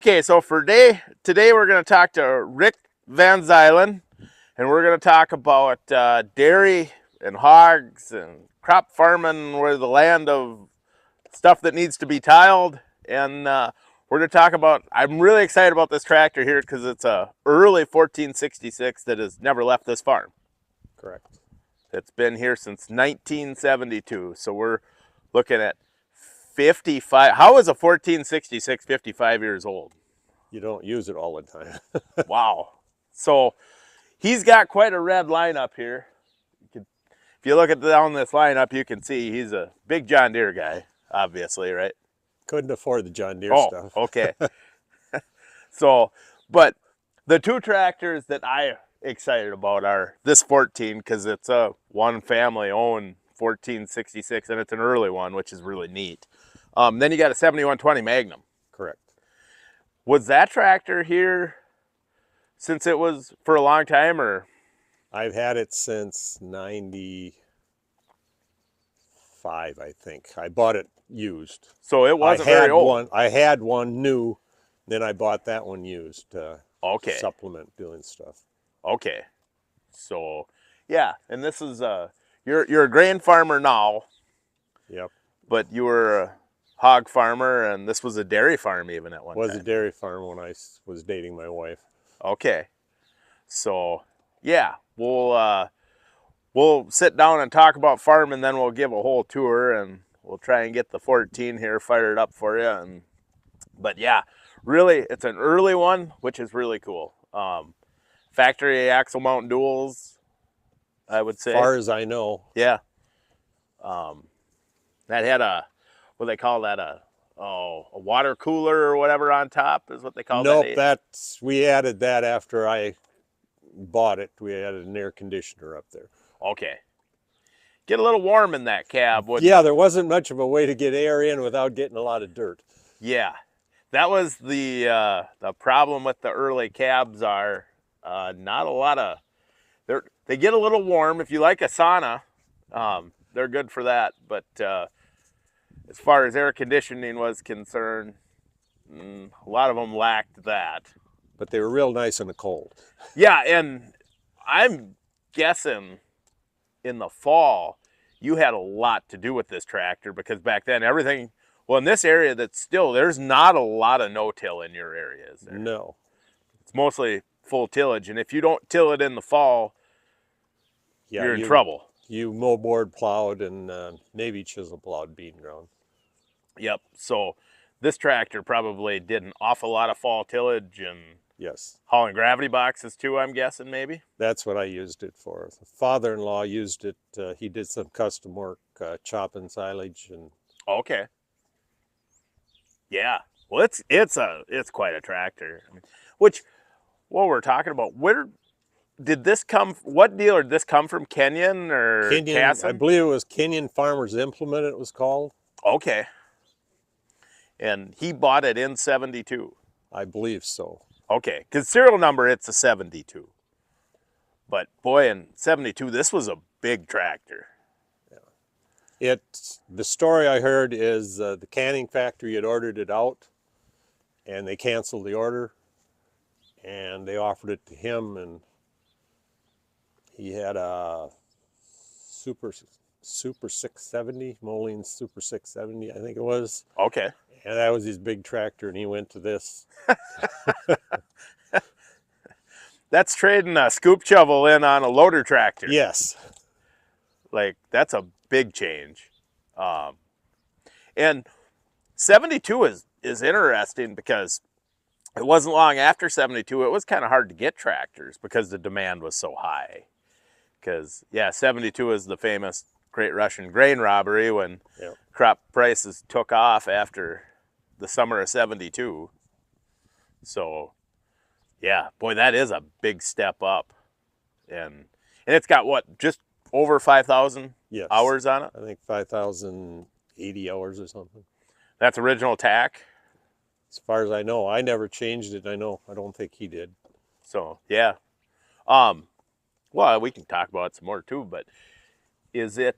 Okay, so for today we're going to talk to Rick Van Zylen, and we're going to talk about dairy and hogs and crop farming. We're the land of stuff that needs to be tiled, and we're going to talk about. I'm really excited about this tractor here because it's a early 1466 that has never left this farm. Correct. It's been here since 1972, so we're looking at 55. How is a 1466 55 years old? You don't use it all the time. Wow. So he's got quite a red lineup here. If you look at down this lineup, you can see he's a big John Deere guy, obviously, right? Couldn't afford the John Deere stuff. Okay. So, but the two tractors that I'm excited about are this 14, because it's a one family owned 1466, and it's an early one, which is really neat. Then you got a 7120 Magnum. Correct. Was that tractor here since it was for a long time, or? I've had it since 95, I think. I bought it used. So it wasn't very old. I had one new, then I bought that one used to Okay. supplement doing stuff. Okay. So, yeah, and this is you're a grain farmer now. Yep. But you were a hog farmer, and this was a dairy farm even at one time. Was a dairy farm when I was dating my wife. Okay. So, yeah, we'll sit down and talk about farming, then we'll give a whole tour, and we'll try and get the 14 here fired up for you. But yeah, really, it's an early one, which is really cool. Factory axle mount duals, I would say. As far as I know. Yeah. That had what do they call that, a water cooler or whatever on top is what they call that. Nope, we added that after I bought it. We added an air conditioner up there. Okay. Get a little warm in that cab. Yeah, there wasn't much of a way to get air in without getting a lot of dirt. Yeah. That was the problem with the early cabs are not a lot of, they get a little warm. If you like a sauna, they're good for that. But as far as air conditioning was concerned, a lot of them lacked that. But they were real nice in the cold. Yeah, and I'm guessing in the fall, you had a lot to do with this tractor because back then everything, well, in this area there's not a lot of no-till in your area, is there? No. It's mostly full tillage, and if you don't till it in the fall, you're in trouble. You mow-board plowed and maybe chisel plowed bean ground. Yep, so this tractor probably did an awful lot of fall tillage and yes, hauling gravity boxes too, I'm guessing, maybe? That's what I used it for. The father-in-law used it. He did some custom work, chopping silage. And okay. Yeah, well, it's quite a tractor. I mean, which, what we're talking about, where did this come? What dealer did this come from? Kenyon or Casson? I believe it was Kenyon Farmers Implement. It was called. Okay. And he bought it in 72. I believe so. Okay, because serial number it's a 72. But boy, in 72, this was a big tractor. Yeah. The story I heard is the canning factory had ordered it out, and they canceled the order, and they offered it to him, and he had a Super 670, Moline Super 670, I think it was. Okay. And that was his big tractor, and he went to this. That's trading a scoop shovel in on a loader tractor. Yes. Like, that's a big change. And 72 is interesting because it wasn't long after 72, it was kind of hard to get tractors because the demand was so high. Because, yeah, 72 is the famous Great Russian grain robbery when crop prices took off after the summer of 72. So, yeah, boy, that is a big step up. And it's got, what, just over 5,000 hours on it? I think 5,080 hours or something. That's original tack? As far as I know. I never changed it. I don't think he did. So, yeah. Well, we can talk about it some more too, but is it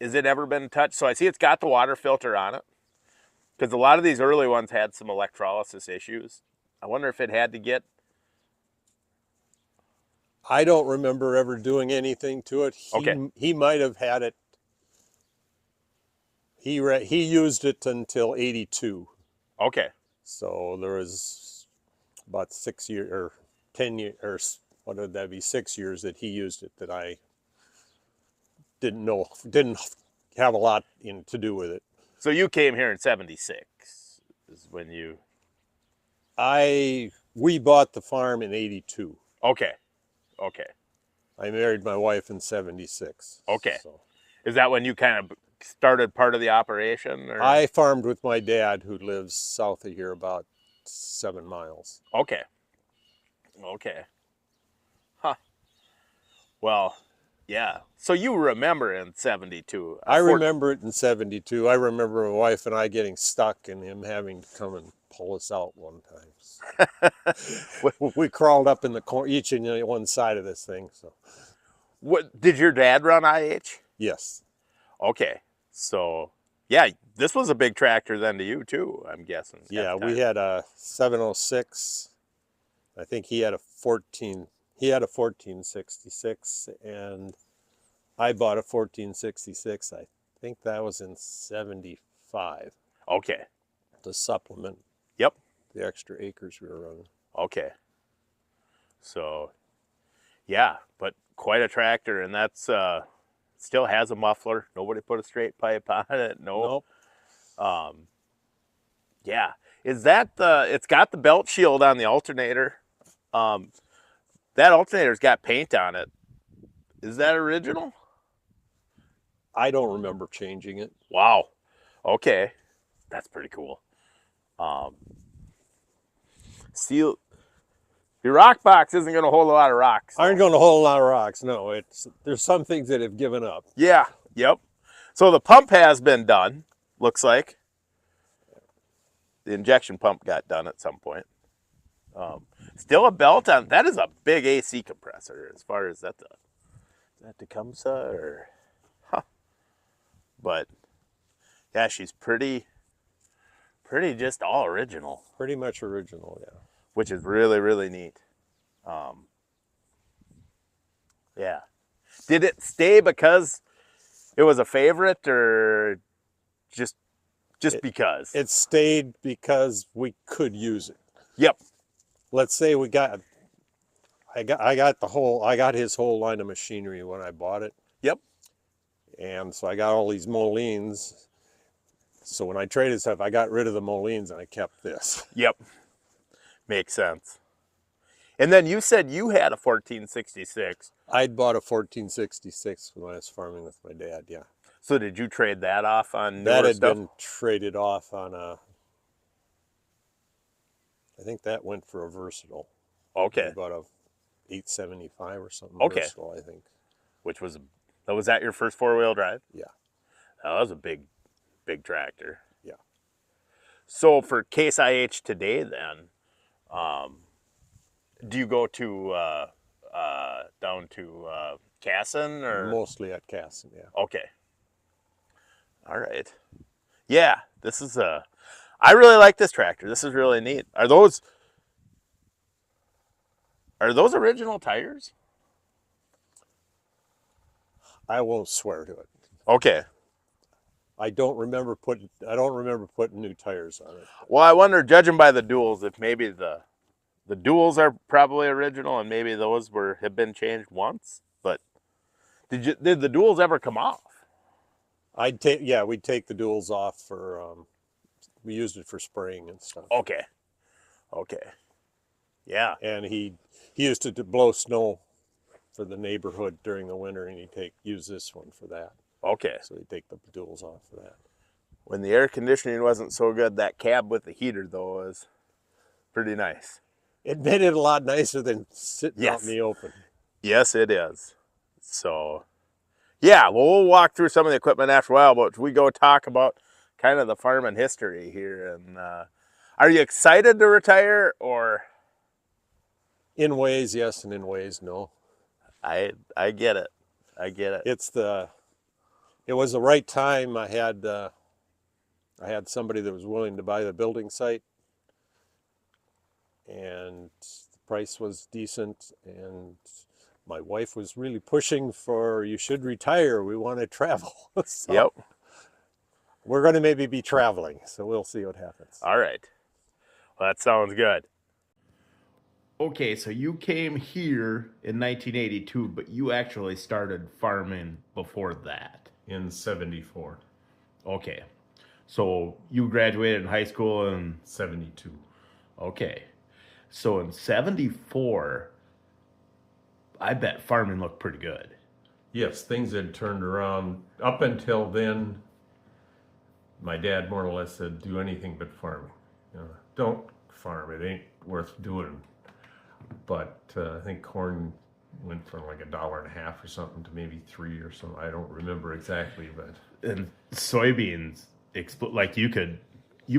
ever been touched? So I see it's got the water filter on it. Because a lot of these early ones had some electrolysis issues. I wonder if it had to get. I don't remember ever doing anything to it. Okay. He might have had it. He used it until 82. Okay. So there was about 6 years or 10 years, or what would that be, 6 years that he used it that I didn't have a lot to do with it. So you came here in 76 is when you. We bought the farm in 82. Okay. Okay. I married my wife in 76. Okay. So Is that when you kind of started part of the operation? Or? I farmed with my dad, who lives south of here about 7 miles. Okay. Okay. Huh. Well, yeah. So you remember in 72. I remember it in 72. I remember my wife and I getting stuck and him having to come and pull us out one time. We crawled up in the corner, each in one side of this thing. So, What did your dad run IH? yes. Okay. So, yeah, this was a big tractor then to you too, I'm guessing. Yeah, we had a 706. I think he had a 1466, and I bought a 1466. I think that was in 75 Okay. to supplement Yep. the extra acres we were running. Okay. So, yeah, but quite a tractor, and that's still has a muffler. Nobody put a straight pipe on it. Nope. Yeah. Is that it's got the belt shield on the alternator. That alternator's got paint on it. Is that original? I don't remember changing it. Wow. Okay. That's pretty cool. Steel. Your rock box isn't going to hold a lot of rocks. Aren't going to hold a lot of rocks. No, there's some things that have given up. Yeah. Yep. So the pump has been done, looks like. The injection pump got done at some point. Still a belt on. That is a big AC compressor as far as that Tecumseh or. Huh. But, yeah, she's pretty just all original. Pretty much original, yeah. Which is really, really neat. Yeah. Did it stay because it was a favorite or just because? It stayed because we could use it. Yep. Let's say I got his whole line of machinery when I bought it. Yep. And so I got all these Molines. So when I traded stuff, I got rid of the Molines and I kept this. Yep. Makes sense. And then you said you had a 1466. I'd bought a 1466 when I was farming with my dad, yeah. So did you trade that off on That newer had stuff? been traded off on I think that went for a versatile. Okay. I bought a 875 or something Okay. versatile, I think. Was that your first 4-wheel drive? Yeah. That was a big tractor. Yeah. So for Case IH today then, do you go to down to Casson or? Mostly at Casson, yeah. Okay. All right. Yeah, this is I really like this tractor. This is really neat. Are those original tires? I won't swear to it. Okay. I don't remember putting new tires on it. Well, I wonder, judging by the duals, if maybe the duals are probably original and maybe those have been changed once. But did the duals ever come off? We'd take the duals off for we used it for spraying and stuff. Okay. Yeah. And he used it to blow snow for the neighborhood during the winter, and he'd use this one for that. Okay. So he'd take the duals off for that. When the air conditioning wasn't so good, that cab with the heater though was pretty nice. It made it a lot nicer than sitting out in the open. Yes, it is. So, yeah, well, we'll walk through some of the equipment after a while, but we go talk about kind of the farming history here. And are you excited to retire or? In ways, yes, and in ways, no. I get it. I get it. It was the right time. I had I had somebody that was willing to buy the building site, and the price was decent, and my wife was really pushing for, you should retire, we want to travel. So Yep. we're going to maybe be traveling, so we'll see what happens. All right. Well, that sounds good. Okay, so you came here in 1982, but you actually started farming before that. In 74. Okay. So you graduated in high school in 72. okay. So in 74, I bet farming looked pretty good. Yes, things had turned around. Up until then, my dad more or less said, do anything but farming. You know, don't farm, it ain't worth doing. But I think corn went from like $1.50 or something to maybe $3 or something. I don't remember exactly, but And soybeans, like you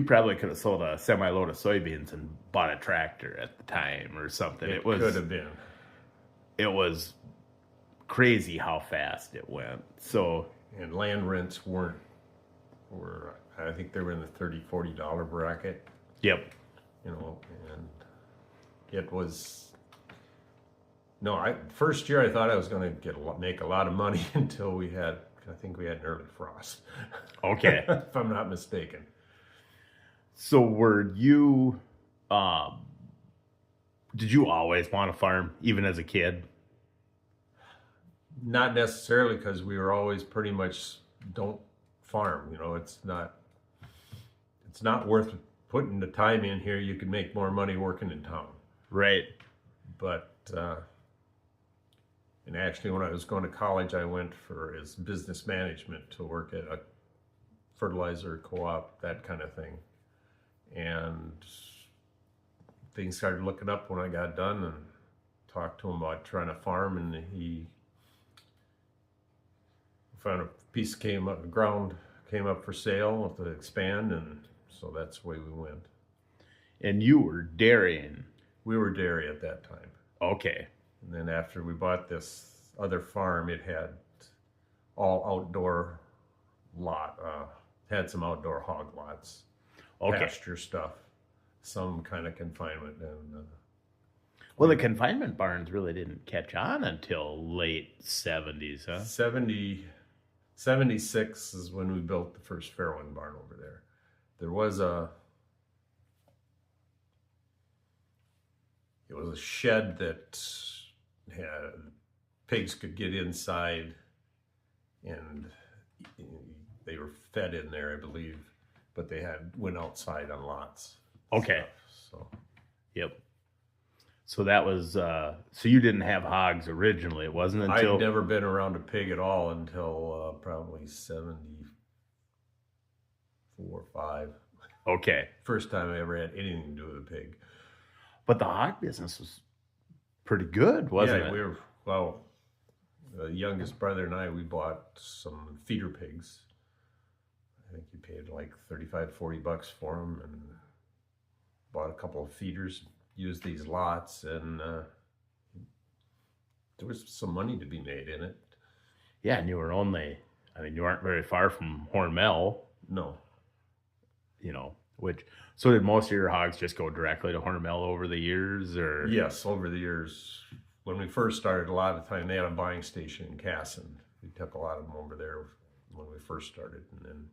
probably could have sold a semi-load of soybeans and bought a tractor at the time or something. it could have been. It was crazy how fast it went. So, And land rents were I think they were in the $30-40 bracket, yep. you know, and it was, no, first year I thought I was going to make a lot of money until I think we had an early frost. Okay. If I'm not mistaken. So were you, did you always want to farm, even as a kid? Not necessarily, because we were always pretty much don't farm. You know, it's not worth putting the time in here. You could make more money working in town. Right. But and actually, when I was going to college, I went as business management to work at a fertilizer co-op, that kind of thing. And things started looking up when I got done, and talked to him about trying to farm, and he found a piece came up for sale to expand, and so that's the way we went. And you were dairying. We were dairy at that time. Okay. And then after we bought this other farm, it had all outdoor had some outdoor hog lots, Okay. pasture stuff, some kind of confinement. And Well, the confinement barns really didn't catch on until late 70s, huh? 76 is when we built the first Fairwind barn over there. There was it was a shed that had pigs could get inside, and they were fed in there, I believe, but they went outside on lots. Okay. So Yep. So that was, so you didn't have hogs originally. It wasn't until... I'd never been around a pig at all until probably 74 or 5. Okay. First time I ever had anything to do with a pig. But the hog business was pretty good, wasn't it? The youngest brother and I, we bought some feeder pigs. I think you paid like $35-40 for them, and bought a couple of feeders, used these lots, and there was some money to be made in it. Yeah, and you aren't very far from Hormel, No. you know, so did most of your hogs just go directly to Hormel over the years, or? Yes, over the years. When we first started, a lot of the time they had a buying station in Casson. We took a lot of them over there when we first started, and then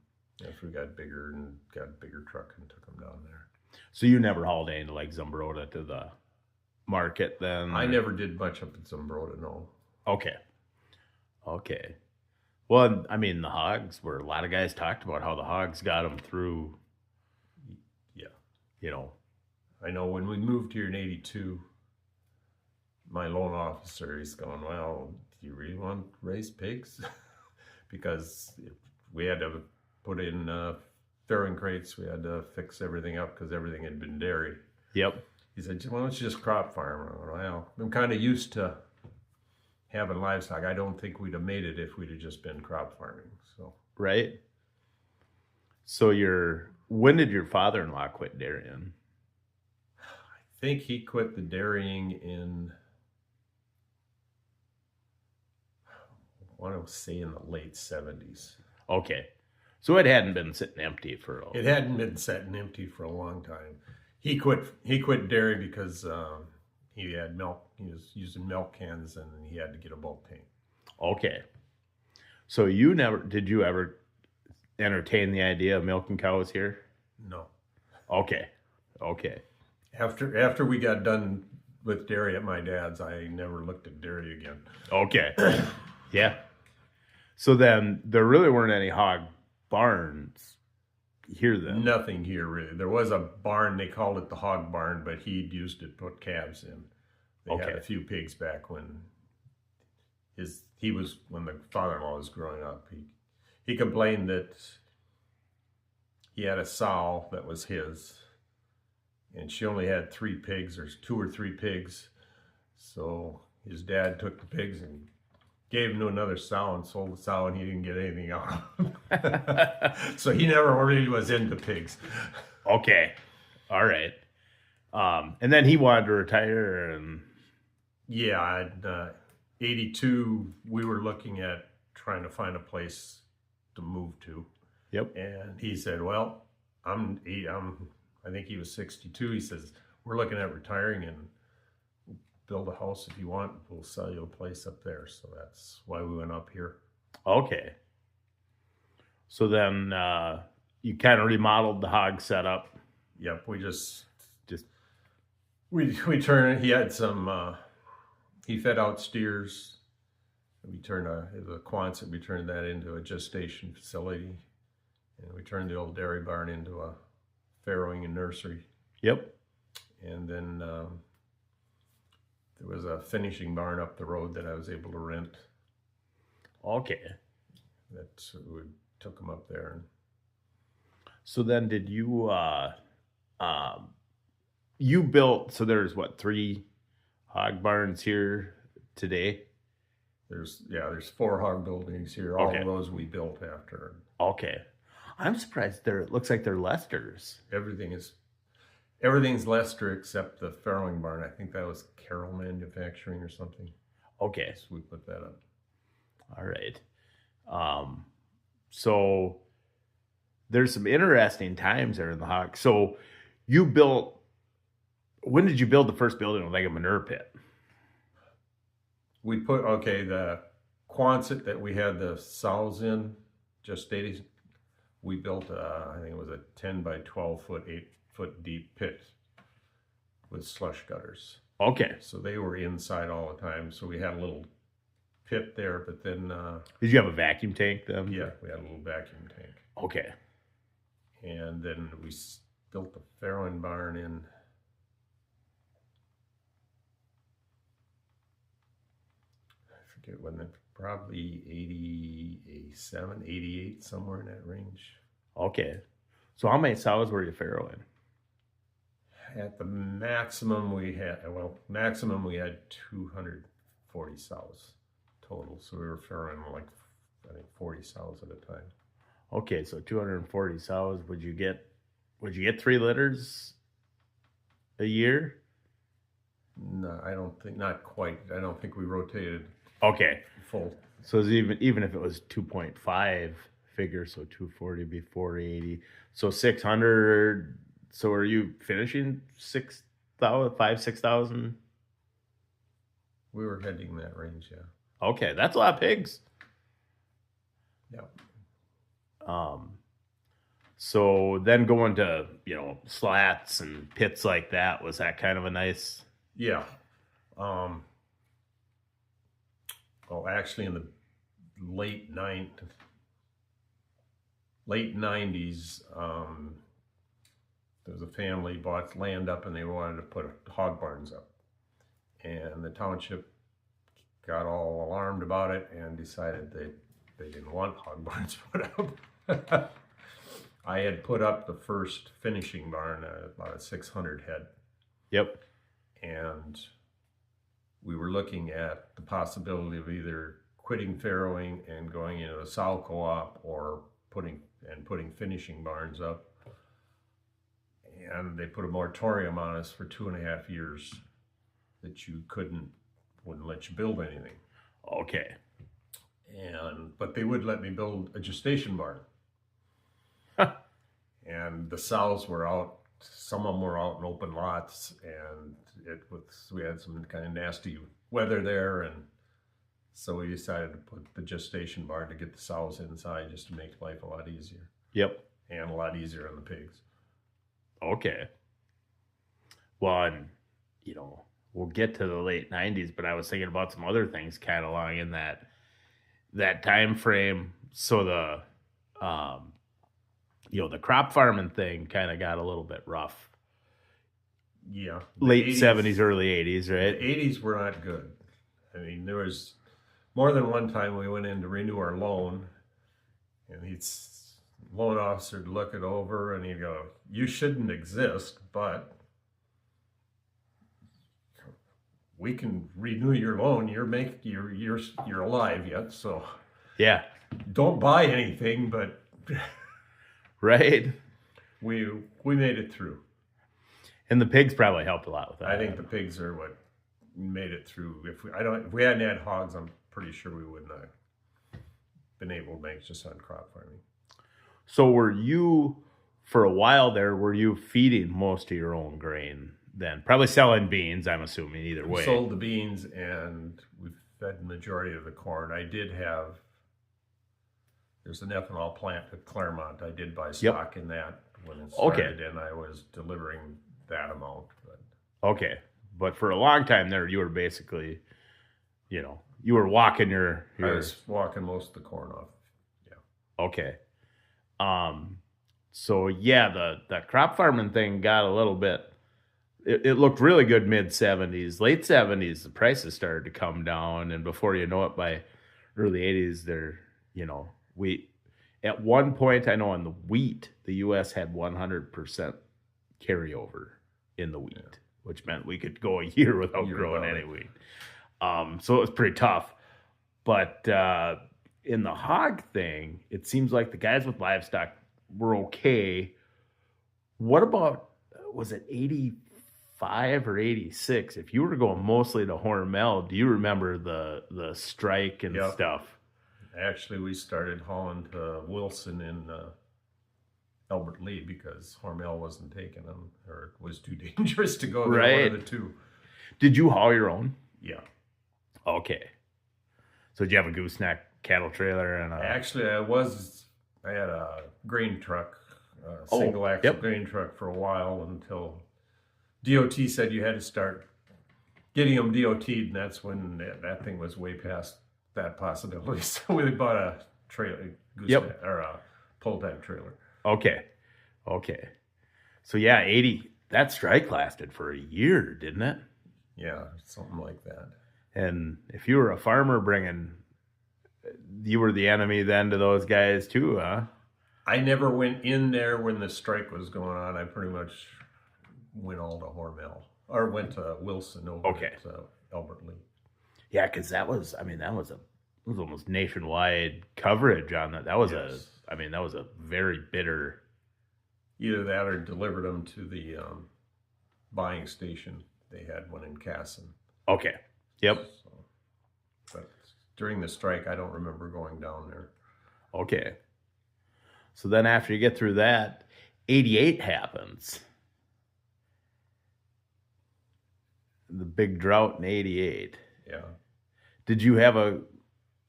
after we got bigger and got a bigger truck and took them down there. So you never hauled any to like Zumbrota to the market then? I never did much up at Zumbrota, no. Okay. Well, I mean, the hogs a lot of guys talked about how the hogs got them through. Yeah. You know. I know when we moved here in 82, my loan officer, he's going, well, do you really want to raise pigs? Because we had to put in farrowing crates, we had to fix everything up because everything had been dairy. Yep. He said, why don't you just crop farm? I went, well, I'm kind of used to having livestock. I don't think we'd have made it if we'd have just been crop farming. So Right. So when did your father-in-law quit dairying? I think he quit the dairying in, I want to say in the late 70s. Okay. So it hadn't been sitting empty for a It hadn't been sitting empty for a long time. He quit dairy because he had milk. He was using milk cans, and he had to get a bulk tank. Okay. So did you ever entertain the idea of milking cows here? No. Okay. Okay. After we got done with dairy at my dad's, I never looked at dairy again. Okay. Yeah. So then there really weren't any hog barns here then? Nothing here really. There was a barn, they called it the hog barn, but he'd used it to put calves in. They had a few pigs back when when the father-in-law was growing up. He complained that he had a sow that was his, and she only had 3 pigs, or 2 or 3 pigs. So his dad took the pigs and gave them to another sow and sold the sow, and he didn't get anything out of them. So he never really was into pigs. Okay. All right. And then he wanted to retire and... Yeah, in 82, we were looking at trying to find a place to move to. Yep. And he said, well, I think he was 62. He says, we're looking at retiring and build a house if you want. We'll sell you a place up there. So that's why we went up here. Okay. So then you kind of remodeled the hog setup. Yep, we turned. He had some. He fed out steers. We turned the Quonset. We turned that into a gestation facility, and we turned the old dairy barn into a farrowing and nursery. Yep. And then there was a finishing barn up the road that I was able to rent. Okay. We took them up there. So then did you, you built, so there's 3 hog barns here today? There's 4 hog buildings here. All of those we built after. Okay. I'm surprised it looks like they're Lester's. Everything's Lester except the farrowing barn. I think that was Carroll Manufacturing or something. Okay. So we put that up. All right. So there's some interesting times there in the hog. So when did you build the first building, like a manure pit? We put, the Quonset that we had the sows in, gestating, we built, I think it was a 10 by 12 foot, 8 foot deep pit with slush gutters. Okay. So they were inside all the time. So we had a little pit there, but then... did you have a vacuum tank then? Yeah, we had a little vacuum tank. Okay. And then we built the farrowing barn in... I forget when, probably 87, 88, somewhere in that range. Okay. So how many sows were you farrowing? At the maximum we had 240 sows total. So we were farrowing like, I think 40 sows at a time. Okay, so 240 sows. Would you get 3 litters a year? No, I don't think, not quite. I don't think we rotated. Okay. Full. So even if it was 2.5 figure, so 240 would be 480. So 600. So are you finishing 6,000? We were heading that range, yeah. Okay, that's a lot of pigs. Yeah. So then going to, slats and pits like that, was that kind of a nice... Yeah. Well, actually in the late 90s, there was a family bought land up and they wanted to put hog barns up. And the township got all alarmed about it and decided they didn't want hog barns put up. I had put up the first finishing barn, about a 600 head. Yep. And we were looking at the possibility of either quitting farrowing and going into a sow co-op or putting finishing barns up. And they put a moratorium on us for 2.5 years that you wouldn't let you build anything. Okay. But they would let me build a gestation barn. and the sows were out. Some of them were out in open lots, and we had some kind of nasty weather there, and so we decided to put the gestation barn to get the sows inside, just to make life a lot easier. Yep. And a lot easier on the pigs. Okay. Well, and, you know, we'll get to the late 90s, but I was thinking about some other things kind of along in that time frame. So the crop farming thing kind of got a little bit rough. Yeah. Late 70s, early 80s, right? The 80s were not good. I mean, there was more than one time we went in to renew our loan, and loan officer would look it over and he'd go, "You shouldn't exist, but we can renew your loan. You're alive yet, so Yeah. don't buy anything." But Right. we made it through. And the pigs probably helped a lot with that. I think the pigs are what made it through. If we hadn't had hogs, I'm pretty sure we would not have been able to make just on crop farming. So were you, for a while there, were you feeding most of your own grain then? Probably selling beans, I'm assuming, either way. We sold the beans and we fed the majority of the corn. There's an ethanol plant at Claremont. I did buy stock in that when it started, and I was delivering that amount. But. Okay. But for a long time there, you were basically, you were walking your... I was walking most of the corn off. Yeah. Okay. So yeah, the crop farming thing got a little bit, it looked really good mid 70s, late 70s, the prices started to come down. And before you know it, by early 80s, at one point, I know on the wheat, the U.S. had 100% carryover in the wheat, which meant we could go a year without growing any wheat. So it was pretty tough. But in the hog thing, it seems like the guys with livestock were okay. What about, was it 85 or 86? If you were going mostly to Hormel, do you remember the strike and stuff? Actually, we started hauling to Wilson in Albert Lee because Hormel wasn't taking them, or it was too dangerous to go there, one of the two. Did you haul your own? Yeah. Okay. So did you have a gooseneck cattle trailer? Actually, I had a grain truck, single axle grain truck for a while until DOT said you had to start getting them DOT'd, and that's when that thing was way past that possibility. So we bought a trailer, or a pull type trailer. Okay. So yeah, 80, that strike lasted for a year, didn't it? Yeah, something like that. And if you were a farmer you were the enemy then to those guys too, huh? I never went in there when the strike was going on. I pretty much went all to Hormel, or went to Wilson over at Albert Lee. Yeah, because that was almost nationwide coverage on that. That was a very bitter. Either that or delivered them to the buying station. They had one in Casson. Okay. Yep. But during the strike, I don't remember going down there. Okay. So then after you get through that, 88 happens. The big drought in 88. Yeah. Did you have a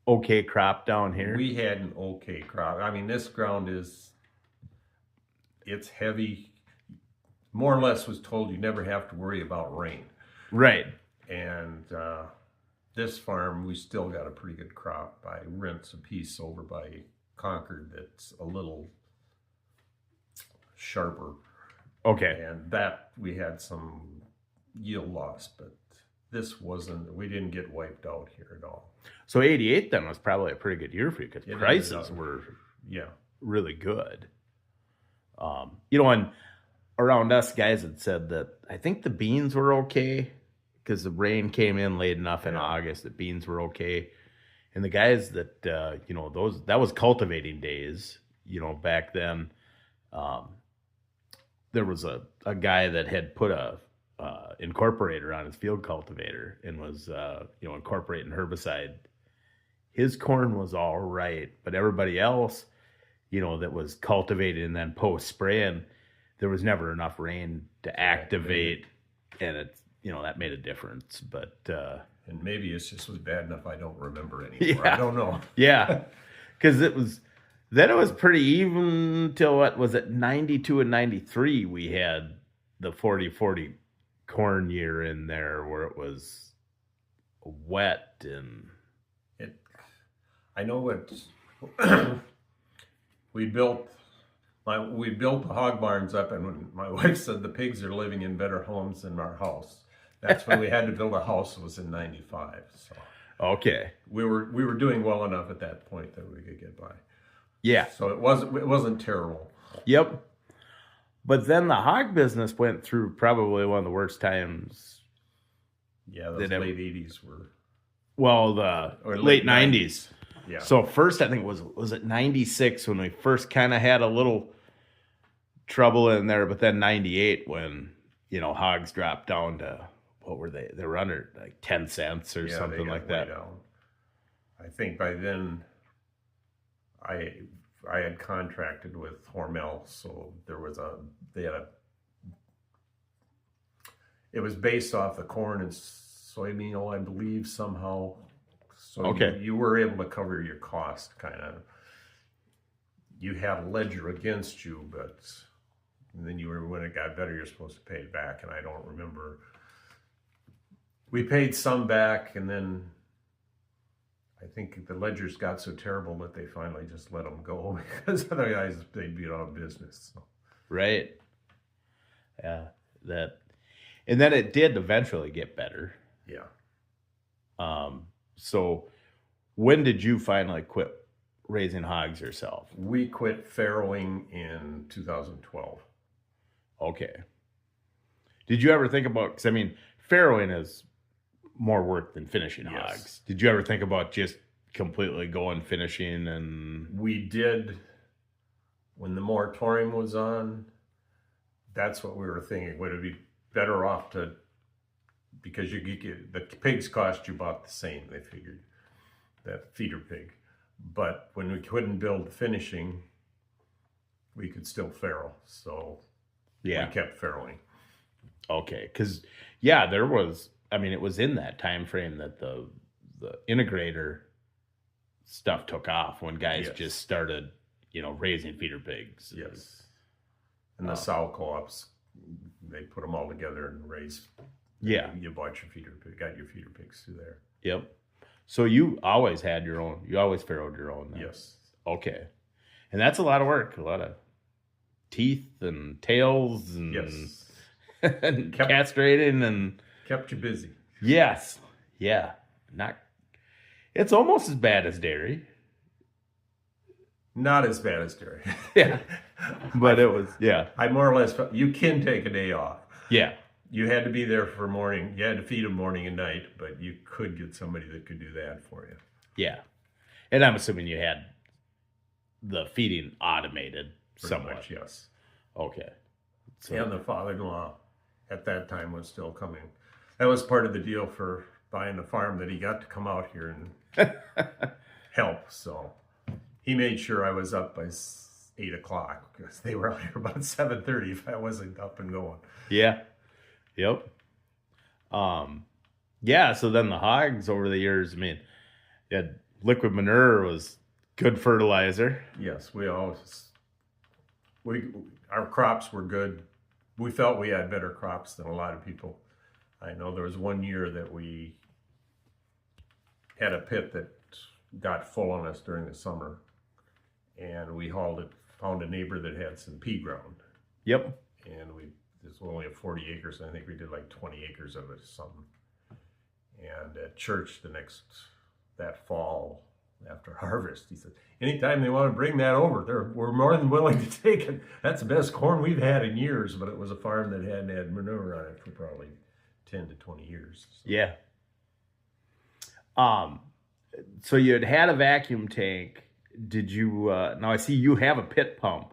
okay crop down here? We had an okay crop. I mean, this ground it's heavy. More or less was told you never have to worry about rain. Right. And this farm, we still got a pretty good crop. I rent a piece over by Concord that's a little sharper. Okay. And that we had some yield loss, but we didn't get wiped out here at all. So 88 then was probably a pretty good year for you because prices were really good. And around us, guys had said that I think the beans were okay because the rain came in late enough in August that beans were okay. And the guys that, that was cultivating days, back then. There was a guy that had put a incorporator on his field cultivator and was, incorporating herbicide. His corn was all right, but everybody else, that was cultivated and then post spraying, there was never enough rain to activate, and it's that made a difference. But and maybe it's just was bad enough I don't remember anymore. I don't know. Yeah, because it was pretty even till what was it, 92 and 93 we had the 40-40 corn year in there where it was wet and I know what we built the hog barns up, and when my wife said the pigs are living in better homes than our house, that's when we had to build a house. It was in 95. So okay, we were doing well enough at that point that we could get by. Yeah. So it wasn't terrible. Yep. But then the hog business went through probably one of the worst times. Yeah, those late 80s were. Well, the or late 90s. Yeah. So first, I think was it 96 when we first kind of had a little trouble in there, but then 98 when hogs dropped down to, what were they? They were under like 10 cents or something like that. Down. I think by then I had contracted with Hormel, so it was based off the corn and soybean oil, I believe, somehow. So okay. You were able to cover your cost, kind of. You had a ledger against you, but then when it got better, you're supposed to pay it back, and I don't remember. We paid some back, and then I think the ledgers got so terrible that they finally just let them go because otherwise they'd be out of business. So. Right. Yeah. And then it did eventually get better. Yeah. So when did you finally quit raising hogs yourself? We quit farrowing in 2012. Okay. Did you ever think about, because I mean, farrowing is more work than finishing hogs. Did you ever think about just completely going finishing? And we did when the moratorium was on. That's what we were thinking. Would it be better off to, because the pigs cost you about the same, they figured, that feeder pig. But when we couldn't build finishing, we could still farrow. So we kept farrowing. Okay, because there was, it was in that time frame that the integrator stuff took off when guys just started, raising feeder pigs. Yes. And the sow co-ops, they put them all together and raised. Yeah. You bought your feeder pig, got your feeder pigs through there. Yep. So you always had your own, you always farrowed your own then? Yes. Okay. And that's a lot of work, a lot of teeth and tails and, and castrating and kept you busy. Yes. Yeah. It's almost as bad as dairy. Not as bad as dairy. Yeah. But it was, I more or less, you can take a day off. Yeah. You had to be there for morning. You had to feed them morning and night, but you could get somebody that could do that for you. Yeah. And I'm assuming you had the feeding automated somewhat. Much, yes. Okay. So. And the father-in-law at that time was still coming. That was part of the deal for buying the farm, that he got to come out here and help. So he made sure I was up by 8 o'clock because they were out here about 7:30 if I wasn't up and going. Yeah. Yep. So then the hogs over the years, liquid manure was good fertilizer. Yes, our crops were good. We felt we had better crops than a lot of people. I know there was one year that we had a pit that got full on us during the summer, and we hauled it, found a neighbor that had some pea ground. Yep. And this was only 40 acres, and I think we did like 20 acres of it or something. And at church that fall after harvest, he said, anytime they want to bring that over, we're more than willing to take it. That's the best corn we've had in years, but it was a farm that hadn't had manure on it for probably 10 to 20 years. So. Yeah. So you had a vacuum tank. Did you, now I see you have a pit pump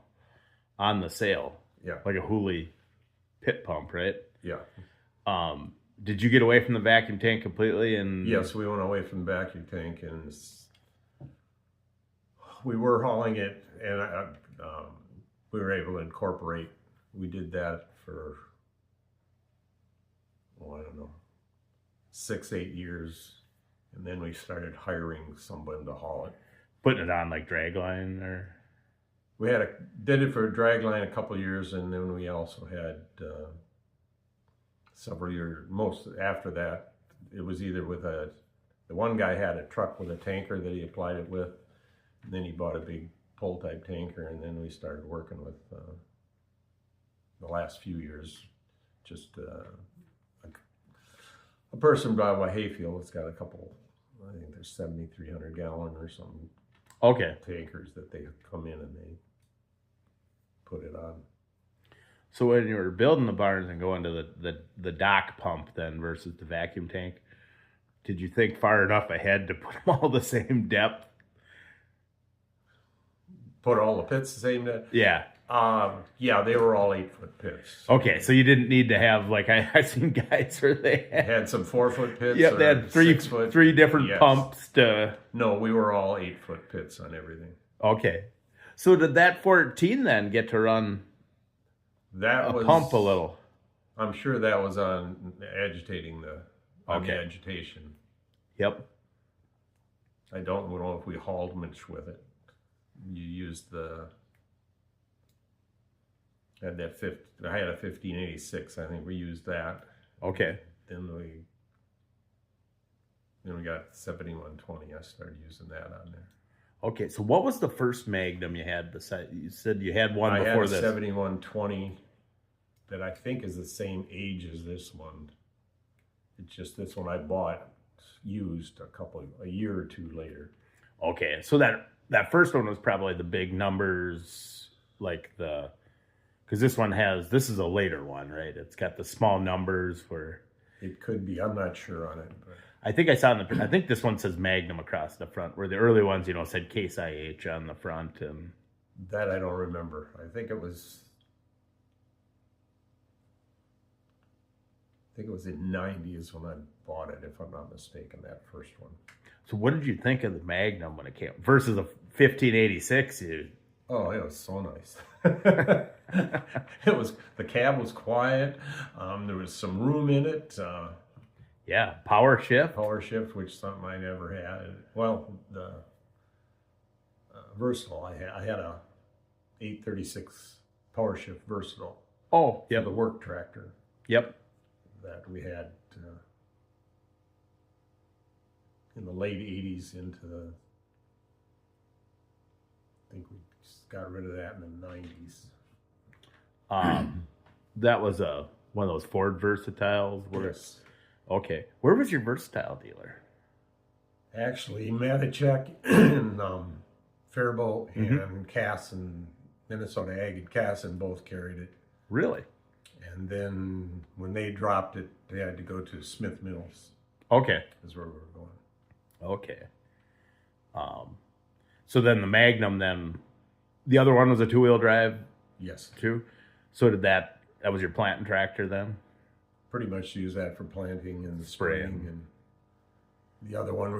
on the sale. Yeah. Like a Hooley pit pump, right? Yeah. Did you get away from the vacuum tank completely? And yes, we went away from the vacuum tank, and We were hauling it, and we were able to incorporate. We did that for, I don't know, 6-8 years, and then we started hiring someone to haul it. Putting it on like drag line or? We did it for a drag line a couple of years, and then we also had several years. Most after that, it was either with the one guy had a truck with a tanker that he applied it with, and then he bought a big pull type tanker, and then we started working with the last few years, just a person brought a hayfield. It's got a couple, I think there's 7,300 gallon or something. Okay. Tankers that they come in and they put it on. So when you were building the barns and going to the dock pump then versus the vacuum tank, did you think far enough ahead to put them all the same depth? Put all the pits the same depth? Yeah. Yeah, they were all 8-foot pits. Okay, so you didn't need to have, like, I've seen guys where they had some 4-foot pits. Yep, they had three different pumps to. No, we were all 8-foot pits on everything. Okay, so did that 14 then get to run pump a little? I'm sure that was on agitating the agitation. Yep. I don't know if we hauled much with it. You used I had a 1586. I think we used that. Okay. Then we got 7120. I started using that on there. Okay, so what was the first Magnum you had? You said you had one before this. I had a 7120 that I think is the same age as this one. It's just this one I bought used a year or two later. Okay, so that first one was probably the big numbers, like because this is a later one, right? It's got the small numbers where. It could be. I'm not sure on it. But. I think I saw I think this one says Magnum across the front, where the early ones, said Case IH on the front. And that I don't remember. I think it was in '90s when I bought it, if I'm not mistaken, that first one. So what did you think of the Magnum when it came versus the 1586? Oh, it was so nice. The cab was quiet. There was some room in it. Yeah, power shift. Power shift, which something I never had. Well, the Versatile, I had a 836 power shift Versatile. Oh, yeah. The work tractor. Yep. That we had in the late 80s into I think we got rid of that in the 90s. That was one of those Ford Versatiles. Yes. Okay. Where was your Versatile dealer? Actually, Matachek and Faribault and Cass and Minnesota Ag and Casson both carried it. Really? And then when they dropped it, they had to go to Smith Mills. Okay. Is where we were going. Okay. So then the Magnum, then the other one was a 2-wheel drive. Yes. Too. So that was your planting tractor then? Pretty much use that for planting and spraying. And the other one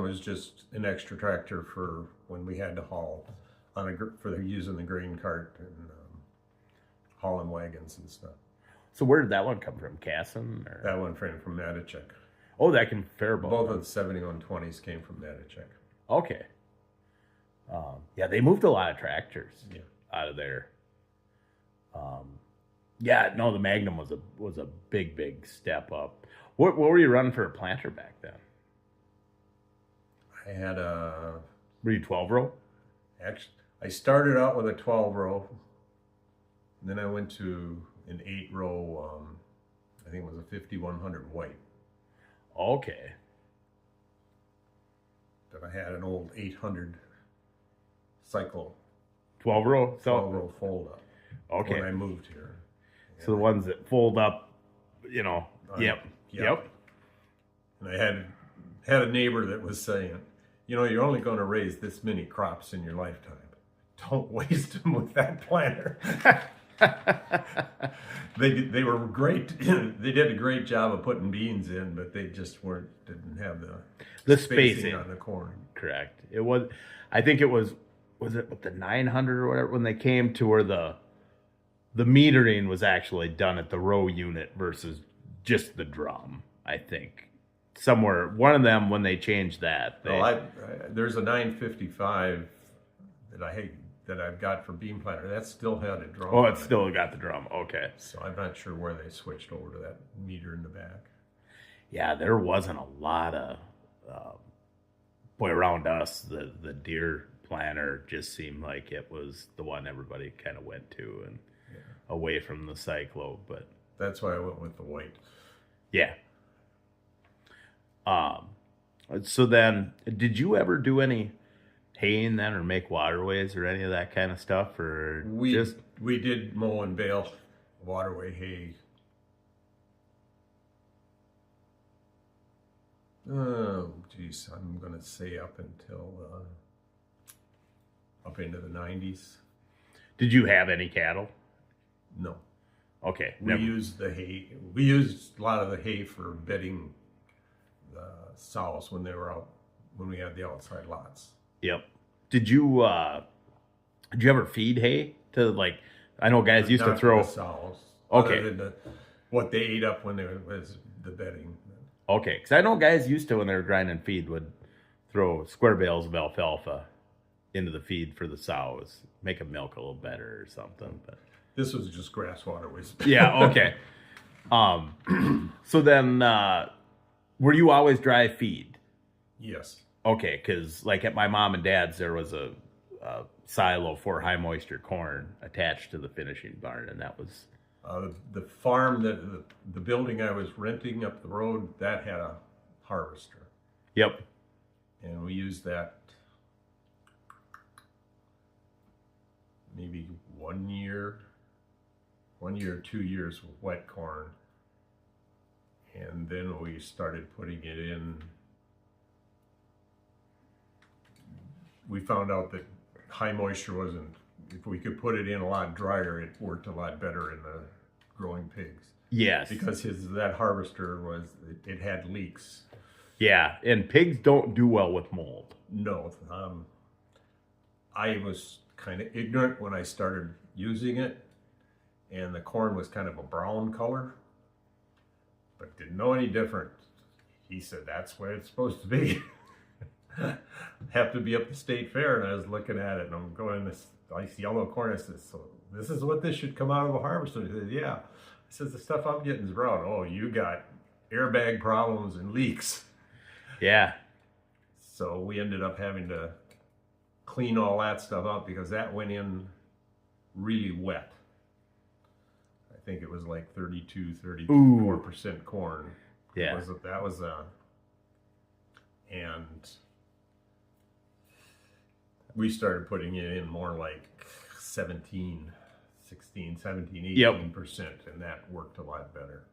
was just an extra tractor for when we had to haul for using the grain cart and hauling wagons and stuff. So where did that one come from? Casson? Or? That one came from Matachek. Oh, that can Faribault. Both of the 7120s came from Matachek. Okay. Yeah, they moved a lot of tractors out of there. The Magnum was a big step up. What were you running for a planter back then? I had Were you 12-row? Actually, I started out with a 12-row. Then I went to an 8-row. I think it was a 5100 white. Okay. But I had an old 800 cycle. 12-row? 12-row fold up. Okay. When I moved here. So the ones that fold up, Yep. And I had a neighbor that was saying, you're only going to raise this many crops in your lifetime. Don't waste them with that planter. They were great. They did a great job of putting beans in, but they just didn't have The spacing spacing. on the corn. Correct. It was, I think it was it with the 900 or whatever when they came to where the metering was actually done at the row unit versus just the drum. I think somewhere one of them when they changed that. There's a 955 that I've got for bean planter. That still had a drum. Oh, it's still got the drum. Okay. So I'm not sure where they switched over to that meter in the back. Yeah, there wasn't a lot of boy around us. The deer planter just seemed like it was the one everybody kind of went to and away from the cyclo. But that's why I went with the white. Yeah. So then, did you ever do any haying then, or make waterways, or any of that kind of stuff, or we did mow and bale waterway hay. Oh, geez, I'm gonna say up until up into the 90s. Did you have any cattle? No. Okay. We used the hay. We used a lot of the hay for bedding the sows when they were out, when we had the outside lots. Yep. Did you ever feed hay to, like, I know guys used to throw the sows. Okay. Other than what they ate up when there was the bedding. Okay, because I know guys used to, when they were grinding feed, would throw square bales of alfalfa into the feed for the sows, make them milk a little better or something. But this was just grass waterways. Yeah. Okay. So then, were you always dry feed? Yes. Okay, because like at my mom and dad's, there was a silo for high moisture corn attached to the finishing barn, and that was the farm the building I was renting up the road, that had a harvester. Yep. And we used that maybe 1 year or 2 years with wet corn, and then we started putting it in. We found out that high moisture wasn't, if we could put it in a lot drier, it worked a lot better in the growing pigs. Yes. Because that harvester it had leaks. Yeah, and pigs don't do well with mold. No. I was kind of ignorant when I started using it, and the corn was kind of a brown color, but didn't know any different. He said, that's what it's supposed to be. Have to be up the state fair, and I was looking at it, and I'm going, this nice yellow corn. I said, so this is what this should come out of a harvester? He said, yeah. I said, the stuff I'm getting is brown. Oh, you got airbag problems and leaks. Yeah. So we ended up having to clean all that stuff out because that went in really wet. I think it was like 34% corn. Yeah. And we started putting it in more like 16, 17, 18%, and that worked a lot better.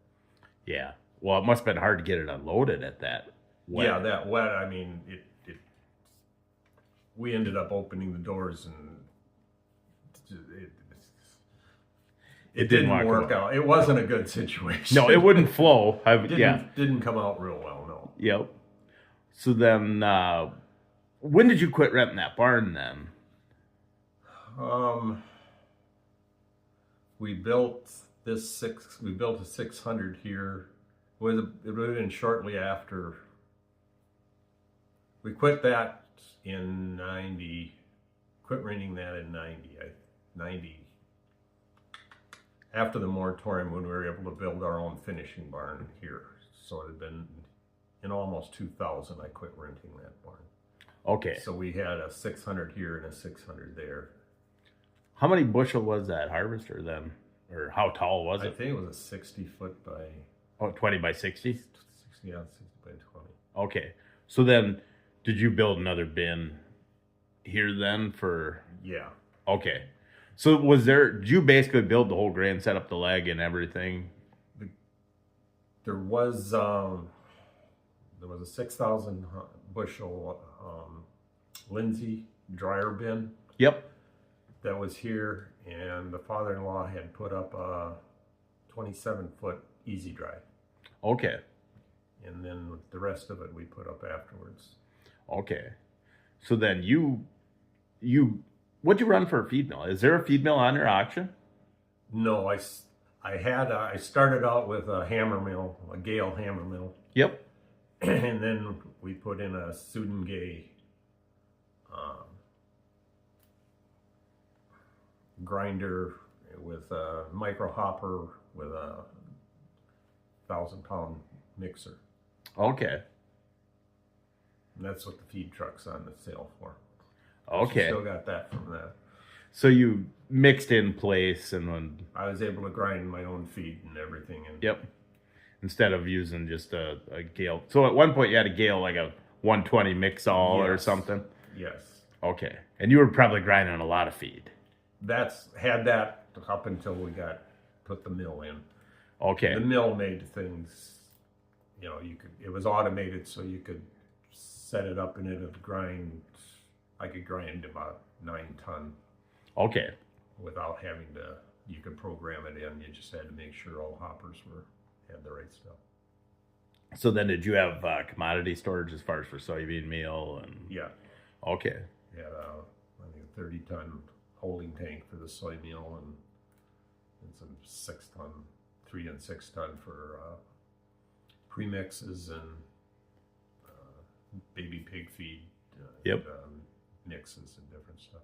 Yeah. Well, it must have been hard to get it unloaded at that wet. Yeah, that wet, I mean, we ended up opening the doors, and it didn't work out. It wasn't a good situation. No, it wouldn't flow. Didn't come out real well, no. Yep. So then, when did you quit renting that barn then? We built a 600 here. It would have been shortly after. We quit that in 90. Quit renting that in 90. After the moratorium, when we were able to build our own finishing barn here. So it had been in almost 2000 I quit renting that barn. Okay. So we had a 600 here and a 600 there. How many bushel was that harvester then? Or how tall was it? I think it was a 60 foot by... Oh, 20 by 60? 60 by 20. Okay. So then, did you build another bin here then for... Yeah. Okay. So did you basically build the whole grain, set up the leg and everything? There was a 6,000 bushel Lindsay dryer bin. Yep. That was here, and the father-in-law had put up a 27-foot easy dry, Okay. and then the rest of it we put up afterwards. Okay. So then you what'd you run for a feed mill? Is there a feed mill on your auction? No, I started out with a hammer mill, a Gale hammer mill, Yep. and then we put in a Sudengay grinder with a micro hopper with a 1,000-pound mixer. Okay. And that's what the feed truck's on the sale for. Okay. Still got that from that. So you mixed in place and then I was able to grind my own feed and everything. And yep. Instead of using just a Gale. So at one point you had a Gale like a 120 mix all or Yes. something? Yes. Okay. And you were probably grinding a lot of feed. Had that up until we put the mill in. Okay. The mill made things, it was automated, so you could set it up and it would grind. I could grind about 9 ton Okay. without having to. You could program it in. You just had to make sure all hoppers had the right stuff. So then did you have commodity storage as far as for soybean meal and Yeah, okay. we had I think a 30-ton holding tank for the soy meal and some 6-ton, 3 and 6 ton for premixes and baby pig feed. Yep. Mixes and different stuff.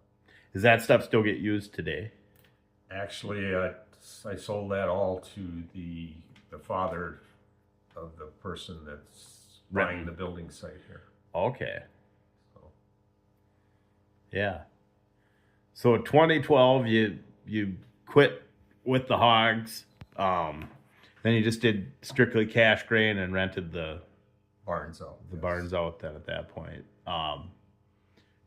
Does that stuff still get used today? Actually, I sold that all to the father of the person that's buying the building site here. Okay. So, Yeah. So 2012 you quit with the hogs. Then you just did strictly cash grain and rented the barns out. yes. Barns out then at that point.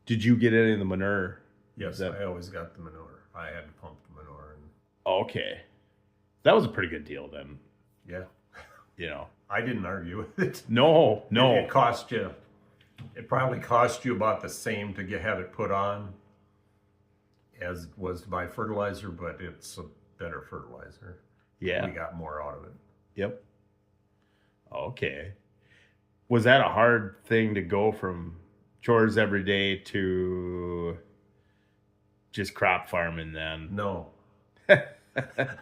Did you get any of the manure? Yes, I always got the manure. I had to pump the manure. Okay. That was a pretty good deal then. Yeah. I didn't argue with it. No. It cost you. It probably cost you about the same to have it put on as it was to buy fertilizer, but it's a better fertilizer. Yeah. We got more out of it. Yep. Okay. Was that a hard thing to go from chores every day to just crop farming then? No.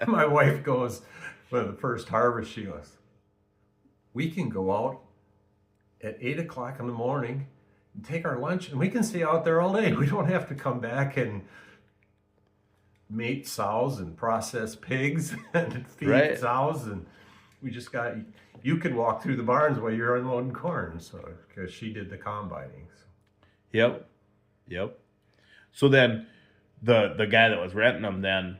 My wife goes, for the first harvest, she goes, we can go out at 8 o'clock in the morning and take our lunch and we can stay out there all day. We don't have to come back and mate sows and process pigs and feed sows. And we just you can walk through the barns while you're unloading corn. So, because she did the combining. So. Yep. So then the guy that was renting them then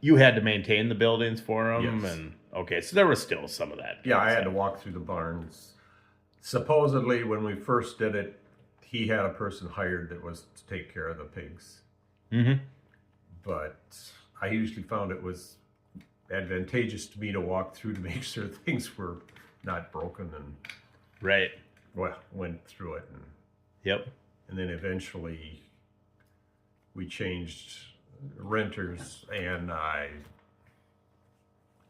you had to maintain the buildings for them? Yes. And okay, so there was still some of that. Yeah, I had to walk through the barns. Supposedly, when we first did it, he had a person hired that was to take care of the pigs. Mm-hmm. But I usually found it was advantageous to me to walk through to make sure things were not broken and went through it. And, yep. And then eventually we changed renters, and I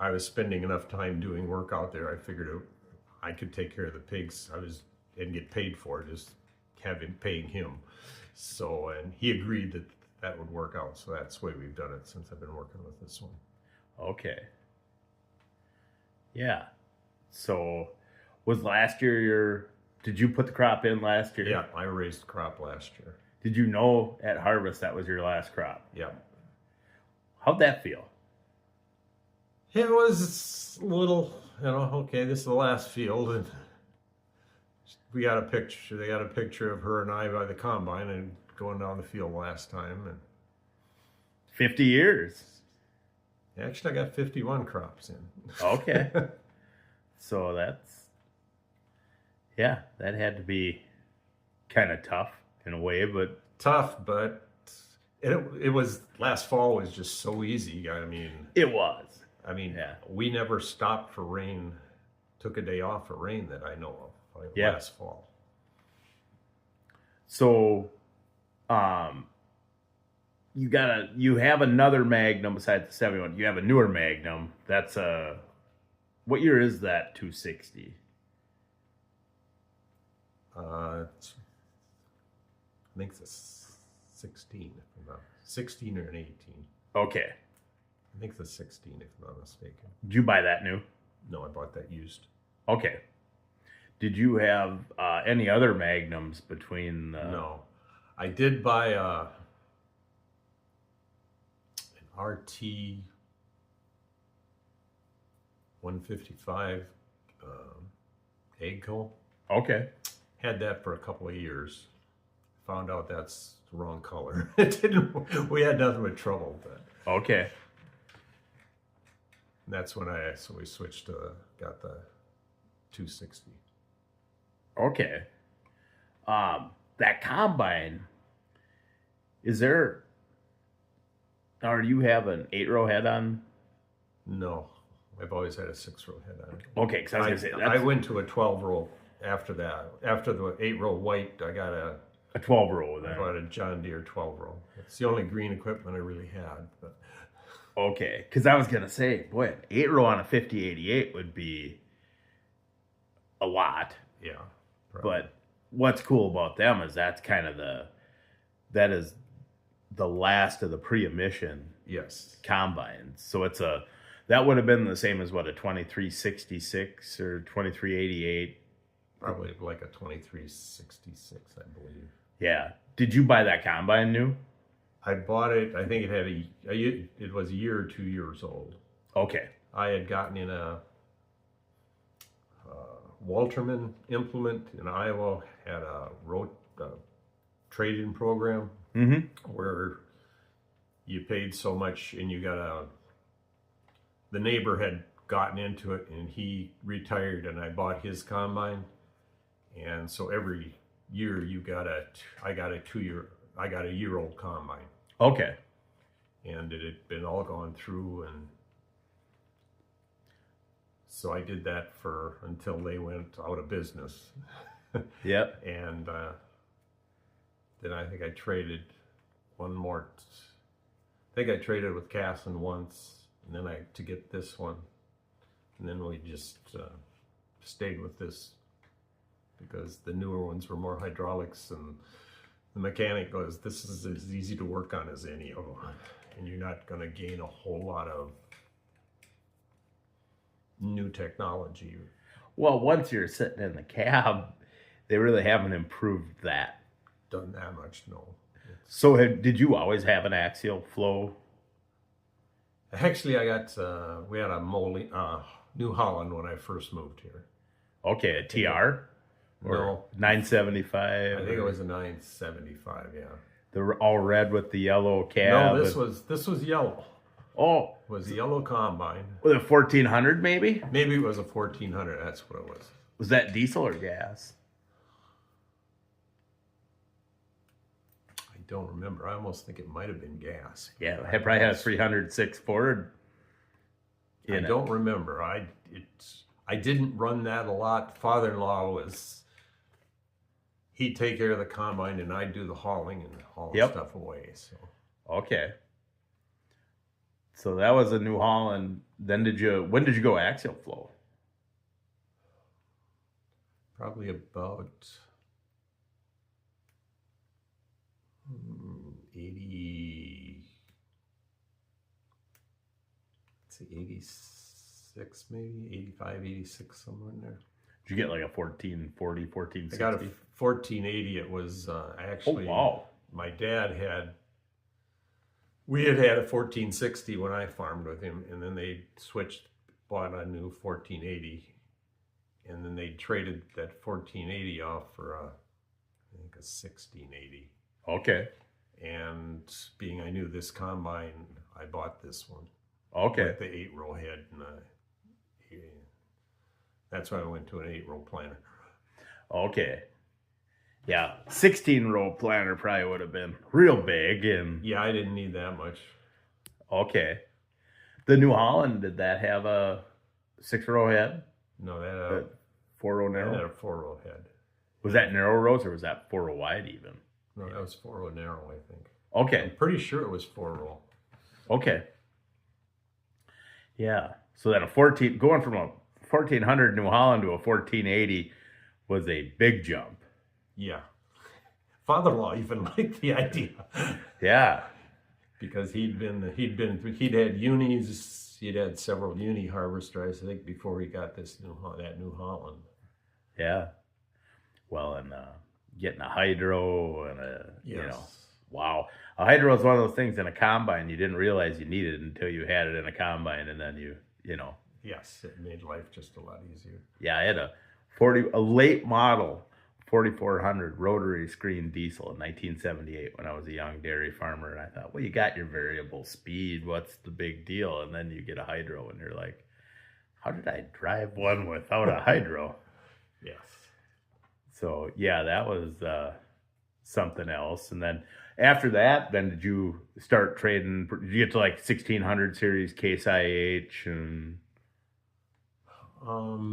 was spending enough time doing work out there. I figured I could take care of the pigs. And get paid for it, just paying him. So, and he agreed that would work out. So that's the way we've done it since I've been working with this one. Okay. Yeah. So was last year did you put the crop in last year? Yeah, I raised the crop last year. Did you know at harvest that was your last crop? Yeah. How'd that feel? It was a little, okay, this is the last field, and they got a picture of her and I by the combine and going down the field last time. And 50 years. Actually, I got 51 crops in. Okay. So that had to be kind of tough in a way, but tough, but it was, last fall was just so easy. I mean, it was. We never stopped for rain, took a day off for rain that I know of last fall. So, you have another Magnum besides the 71. You have a newer Magnum. That's what year is that 260? I think it's a 16, if I'm not 16 or an 18. Okay. I think it's a 16, if I'm not mistaken. Did you buy that new? No, I bought that used. Okay. Did you have any other Magnums between? No, I did buy an RT 155 Agco. Okay. Had that for a couple of years. Found out that's the wrong color. It didn't. We had nothing but trouble with that. Okay. That's when we switched to got the 260. Okay. That combine, is there, or do you have an 8-row head on? No, I've always had a 6-row head on it. Okay, because I was going to say, I that's went to a 12-row after that. After the 8-row white, I got a 12-row I then. bought a John Deere 12-row. It's the only green equipment I really had. But Okay, because I was going to say, boy, an 8-row on a 5088 would be a lot. yeah, probably. But what's cool about them is that's kind of that is the last of the pre-emission Yes. combines. So that would have been the same as what, a 2366 or 2388. Probably like a 2366, I believe. Yeah. Did you buy that combine new? I bought it. I think it had it was a year or 2 years old. Okay. I had gotten in a Walterman implement in Iowa, had a trade-in program where you paid so much and you got the neighbor had gotten into it and he retired and I bought his combine. And so every year I got a year-old combine. Okay. And it had been all gone through, and so I did that until they went out of business. Yep. And then I think I traded one more. I think I traded with Casson once, and then to get this one, and then we just stayed with this because the newer ones were more hydraulics, and the mechanic goes, "This is as easy to work on as any of them, and you're not going to gain a whole lot of new technology." Well, once you're sitting in the cab, they really haven't improved that. Done that much, no. So did you always have an axial flow? Actually, we had a New Holland when I first moved here. Okay, a TR? Or No. 975? I think it was a 975, yeah. They're all red with the yellow cab. No, this was yellow. Oh. It was a yellow combine. Was it 1400 maybe? Maybe it was a 1400, that's what it was. Was that diesel or gas? I don't remember. I almost think it might have been gas. Yeah, it probably had a 306 Ford. I don't remember. I didn't run that a lot. Father-in-law he'd take care of the combine and I'd do the hauling and haul the stuff away. So okay. So that was a New Holland. Then when did you go axial flow? probably about 80, let's see, 86 maybe, 85, 86, somewhere in there. Did you get like a 1440, 1460? I got a 1480. It was actually, oh, wow. My dad we had a 1460 when I farmed with him, and then they bought a new 1480, and then they traded that 1480 off for I think a 1680. Okay. And being I knew this combine, I bought this one. Okay. With the 8-row head, and that's why I went to an 8-row planter. Okay. Yeah, 16-row planter probably would have been real big. And yeah, I didn't need that much. Okay. The New Holland, did that have a 6-row head? No, that had a 4-row That had narrow? a 4-row head. Was that narrow rows or was that 4-row wide even? No, that was 4-row narrow, I think. Okay. I'm pretty sure it was 4-row. Okay. Yeah. So then going from a 1400 New Holland to a 1480 was a big jump. Yeah. Father-in-law even liked the idea. Yeah. Because he'd had unis, he'd had several uni harvesters, I think, before he got that New Holland. Yeah. Well, and getting a hydro and wow. A hydro is one of those things in a combine you didn't realize you needed until you had it in a combine, and then you know. Yes, it made life just a lot easier. Yeah, I had a late model 4400 rotary screen diesel in 1978 when I was a young dairy farmer, and I thought, well, you got your variable speed, what's the big deal? And then you get a hydro and you're like, how did I drive one without a hydro? Yes. So yeah, that was something else. And then after that, then did you start trading? Did you get to like 1600 series Case IH and? I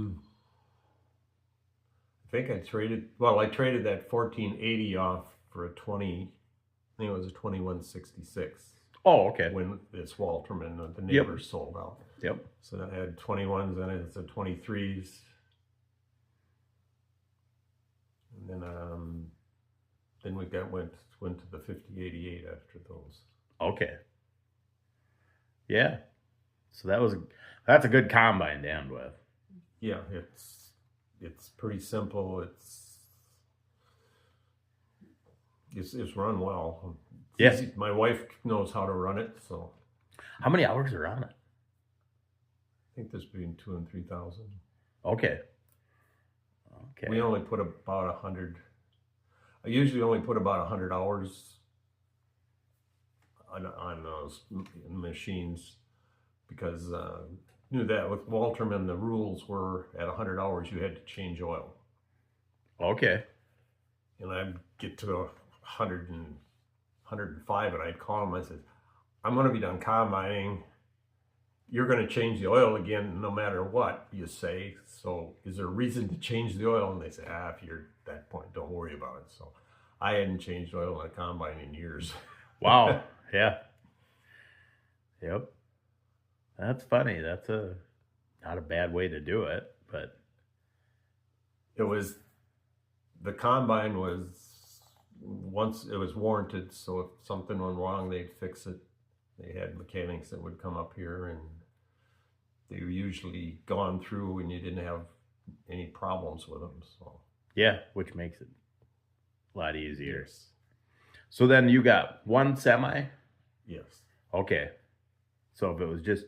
think I traded that 1480 off for a 20. I think it was a 2166. Oh, okay. When this Walterman, the neighbors sold out. Yep. So then I had 21s, then it's the 23s. And then we went to the 5088 after those. Okay. Yeah. So that's a good combine to end with. Yeah, it's pretty simple. It's run well. Yeah. Easy. My wife knows how to run it, so. How many hours are on it? I think there's between 2,000 and 3,000. Okay. We only put about 100. I usually only put about 100 hours on those machines because knew that with Walterman the rules were at 100 hours you had to change oil. Okay. And I'd get to 100 and 105 and I'd call them. I said, I'm going to be done combining. You're going to change the oil again no matter what you say. So is there a reason to change the oil? And they say, if you're at that point, don't worry about it. So I hadn't changed oil in a combine in years. Wow. Yeah. Yep. That's funny. That's not a bad way to do it, but the combine was once it was warranted. So if something went wrong, they'd fix it. They had mechanics that would come up here and they were usually gone through and you didn't have any problems with them. So yeah, which makes it a lot easier. Yes. So then you got one semi? Yes. Okay. So if it was just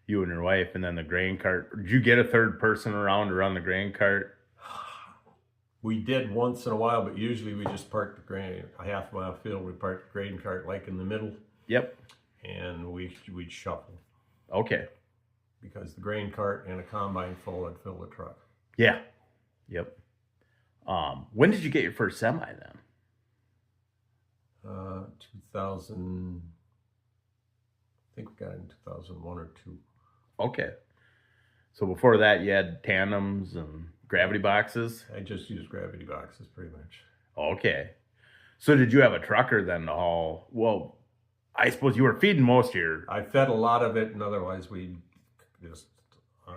you and your wife and then the grain cart, did you get a third person around to run the grain cart? We did once in a while, but usually we just parked the grain, a half-mile field, we parked the grain cart like in the middle. Yep. And we'd shuffle. Okay. Because the grain cart and a combine full would fill the truck. Yeah. Yep. When did you get your first semi then? 2000, I think we got it in 2001 or 2. Okay. So before that, you had tandems and gravity boxes? I just used gravity boxes pretty much. Okay. So did you have a trucker then to haul? Well, I suppose you were feeding most of your... I fed a lot of it, and otherwise we just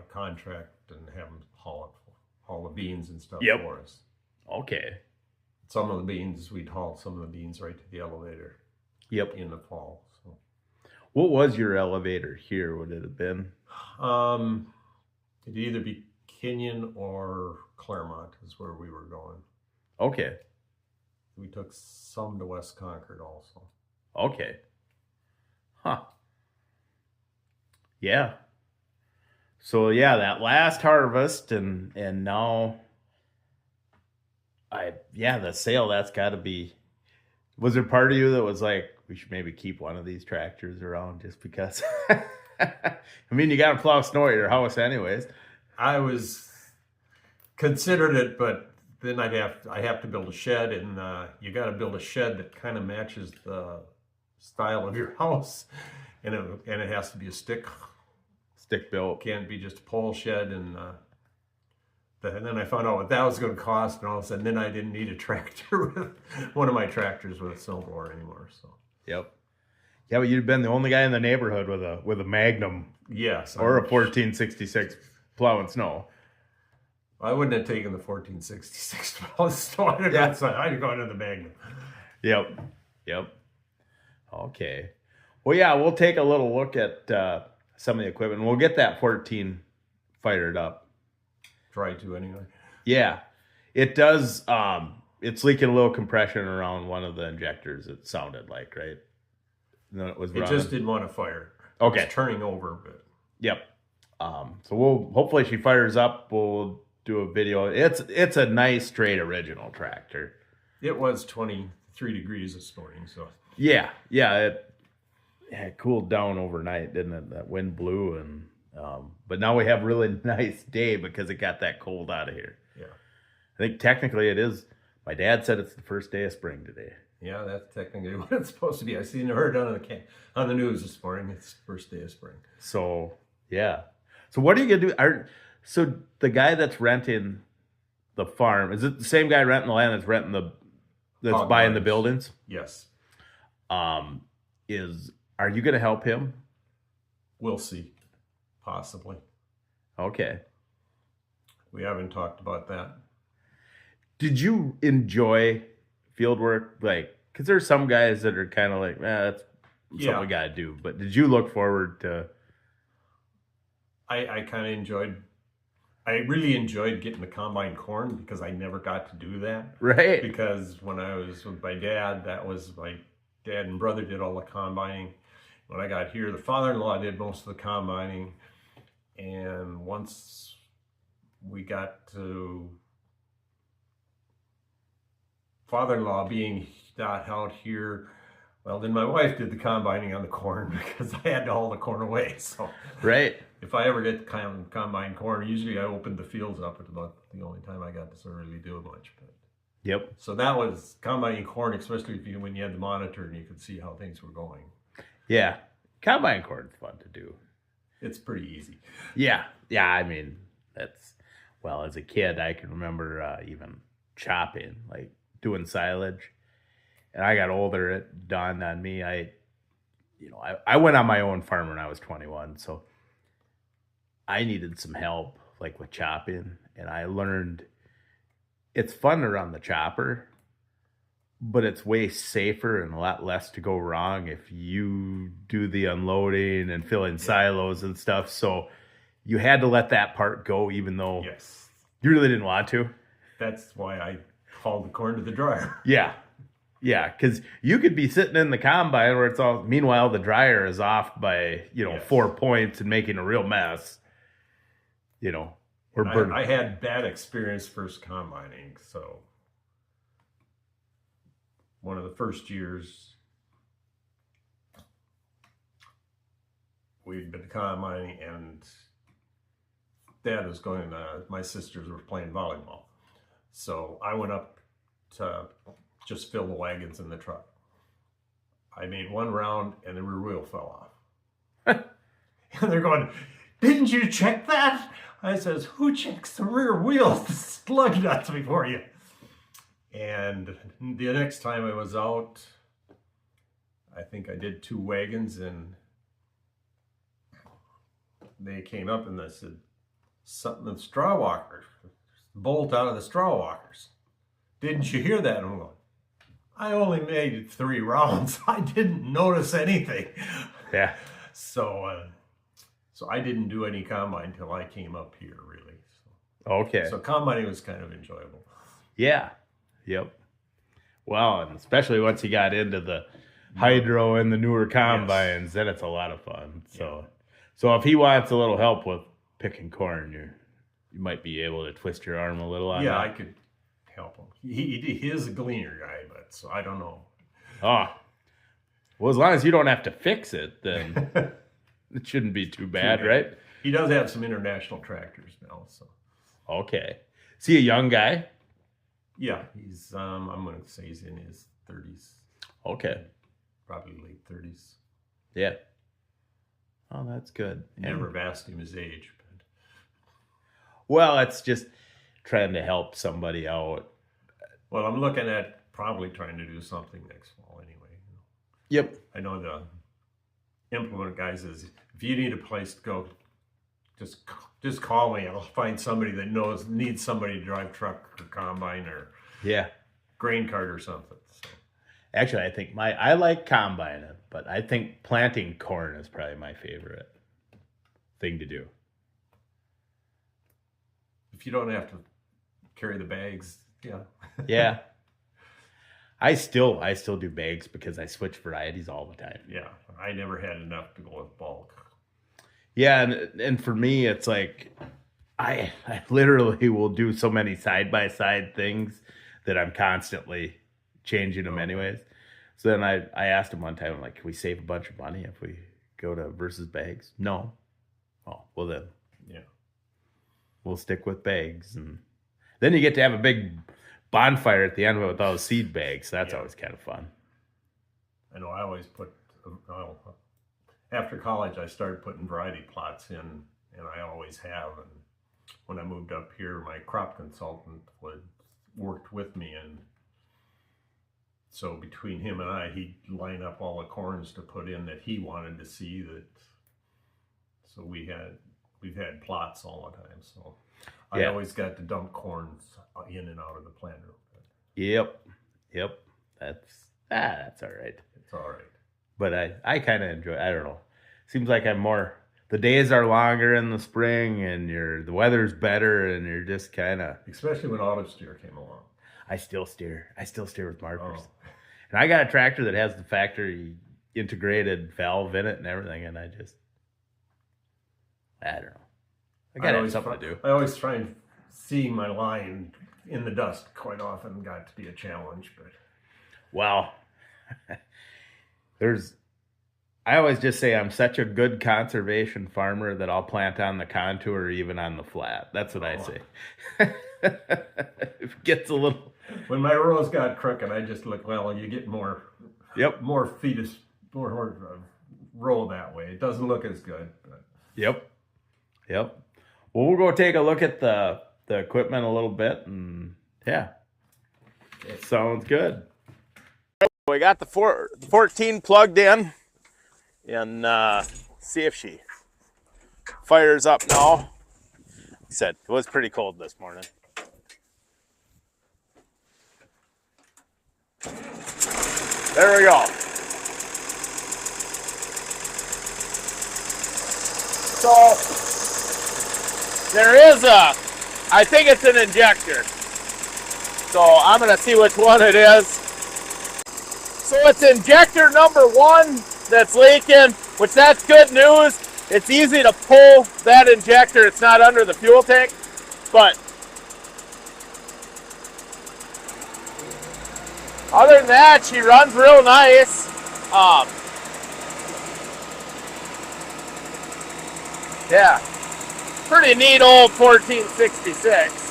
contract and have them haul the beans and stuff for us. Okay. Some of the beans, we'd haul some of the beans right to the elevator. Yep. In the fall. So. What was your elevator here? Would it have been? It'd either be Kenyon or Claremont is where we were going. Okay. We took some to West Concord also. Okay. Huh. Yeah. So yeah, that last harvest and now the sale, that's gotta be, was there part of you that was like, we should maybe keep one of these tractors around just because I mean you gotta plow snow at your house anyways. I was considered it, but then I have to build a shed, and you got to build a shed that kind of matches the style of your house, and it has to be a stick built. Can't be just a pole shed, and then I found out what that was going to cost, and all of a sudden, then I didn't need a tractor with one of my tractors with a snowblower anymore. So Yep. Yeah, but you've been the only guy in the neighborhood with a Magnum Yes. or a 1466 plowing snow. I wouldn't have taken the 1466 so I'd have gone to the Magnum. Yep. Yep. Okay. Well, yeah, we'll take a little look at some of the equipment. We'll get that 14 fired up. Try to anyway. Yeah. It does. It's leaking a little compression around one of the injectors, it sounded like, right? No, it was It running. just didn't want to fire. Okay. It was turning over, but Yep. So we'll hopefully she fires up. We'll do a video. It's a nice straight original tractor. it was 23 degrees this morning, so Yeah. It cooled down overnight, didn't it? That wind blew, and but now we have a really nice day because it got that cold out of here. yeah. I think technically it is. My dad said it's the first day of spring today. Yeah, that's technically what it's supposed to be. I seen or heard on the news this morning. It's the first day of spring. So yeah. So what are you gonna do? So the guy that's renting the farm, is it the same guy renting the land that's Hog buying the barns. buildings? Yes, Are you gonna help him? we'll see. Possibly. Okay. We haven't talked about that. Did you enjoy field work? Like, because there's some guys that are kind of like, that's something we gotta do. But did you look forward to? I kind of enjoyed. I really enjoyed getting the combine corn because I never got to do that. Right. Because when I was with my dad, that was my dad and brother did all the combining. When I got here, the father-in-law did most of the combining. And once we got to father-in-law being not out here, well, then my wife did the combining on the corn because I had to haul the corn away. So Right. if I ever get to combine corn, usually I open the fields up. It's about the only time I got to sort of really do much. But Yep. so that was combining corn, especially when you had the monitor and you could see how things were going. Yeah. Combine cord's fun to do. It's pretty easy. Yeah. Yeah. I mean, as a kid, I can remember even chopping, like doing silage. And I got older, it dawned on me. I went on my own farm when I was 21, so I needed some help, like with chopping. And I learned it's fun to run the chopper, but it's way safer and a lot less to go wrong if you do the unloading and fill in silos and stuff. So you had to let that part go, even though Yes. you really didn't want to. That's why I hauled the corn to the dryer. Yeah. Yeah, because you could be sitting in the combine where it's all, meanwhile, the dryer is off by, 4 points and making a real mess. We're burning. I had bad experience first combining, so one of the first years we'd been combining and Dad was going my sisters were playing volleyball. So I went up to just fill the wagons in the truck. I made one round and the rear wheel fell off. And they're going, "Didn't you check that?" I says, "Who checks the rear wheel? The lug nuts before you." And the next time I was out, I think I did 2 wagons and they came up and they said, "Something in the straw walkers, bolt out of the straw walkers. Didn't you hear that?" And I'm going, "I only made 3 rounds. I didn't notice anything." Yeah. So I didn't do any combine until I came up here, really. Okay. So combining was kind of enjoyable. Yeah. Yep. Well, and especially once you got into the hydro and the newer combines, then it's a lot of fun. So if he wants a little help with picking corn, you might be able to twist your arm a little on that. I could help him. He is a gleaner guy, but so I don't know. Oh. Well, as long as you don't have to fix it, then it shouldn't be too bad, right? He does have some international tractors now, so. Okay. Is he a young guy? Yeah, he's, I'm going to say he's in his 30s. Okay. Probably late 30s. Yeah. Oh, that's good. Never have asked him his age. But. Well, it's just trying to help somebody out. Well, I'm looking at probably trying to do something next fall anyway. Yep. I know the implement guys is, if you need a place to go, just call me. I'll find somebody that needs somebody to drive truck or combine or Yeah. grain cart or something. So. Actually, I think I like combining, but I think planting corn is probably my favorite thing to do. If you don't have to carry the bags, yeah. Yeah. I still do bags because I switch varieties all the time. Yeah, I never had enough to go with bulk. Yeah, and for me, it's like I literally will do so many side by side things that I'm constantly changing them anyways. So then I asked him one time, I'm like, can we save a bunch of money if we go to versus bags? No. Oh, well then, yeah, we'll stick with bags, and then you get to have a big bonfire at the end with all the seed bags. That's always kind of fun. I know. I always put. After college, I started putting variety plots in, and I always have. And when I moved up here, my crop consultant worked with me, and so between him and I, he'd line up all the corns to put in that he wanted to see. So we've had plots all the time. So I always got to dump corns in and out of the planter. Yep. That's all right. It's all right. But I kind of enjoy. I don't know. Seems like I'm more. The days are longer in the spring, and the weather's better, and you're just kind of. Especially when auto steer came along. I still steer with markers, Oh. and I got a tractor that has the factory integrated valve in it and everything, and I don't know. I gotta have something to do. I always try and see my line in the dust. Quite often got to be a challenge, but well. I always just say I'm such a good conservation farmer that I'll plant on the contour or even on the flat. That's what I say. It gets a little. When my rows got crooked, I just look, well, you get more fetus, more roll that way. It doesn't look as good. But. Yep. Well, we'll go take a look at the equipment a little bit, and yeah. Okay. Sounds good. We got the 14 plugged in, and see if she fires up now. Like I said, it was pretty cold this morning. There we go. So there is I think it's an injector. So I'm gonna see which one it is. So it's injector number 1 that's leaking, which that's good news. It's easy to pull that injector. It's not under the fuel tank, but other than that, she runs real nice. Yeah, pretty neat old 1466.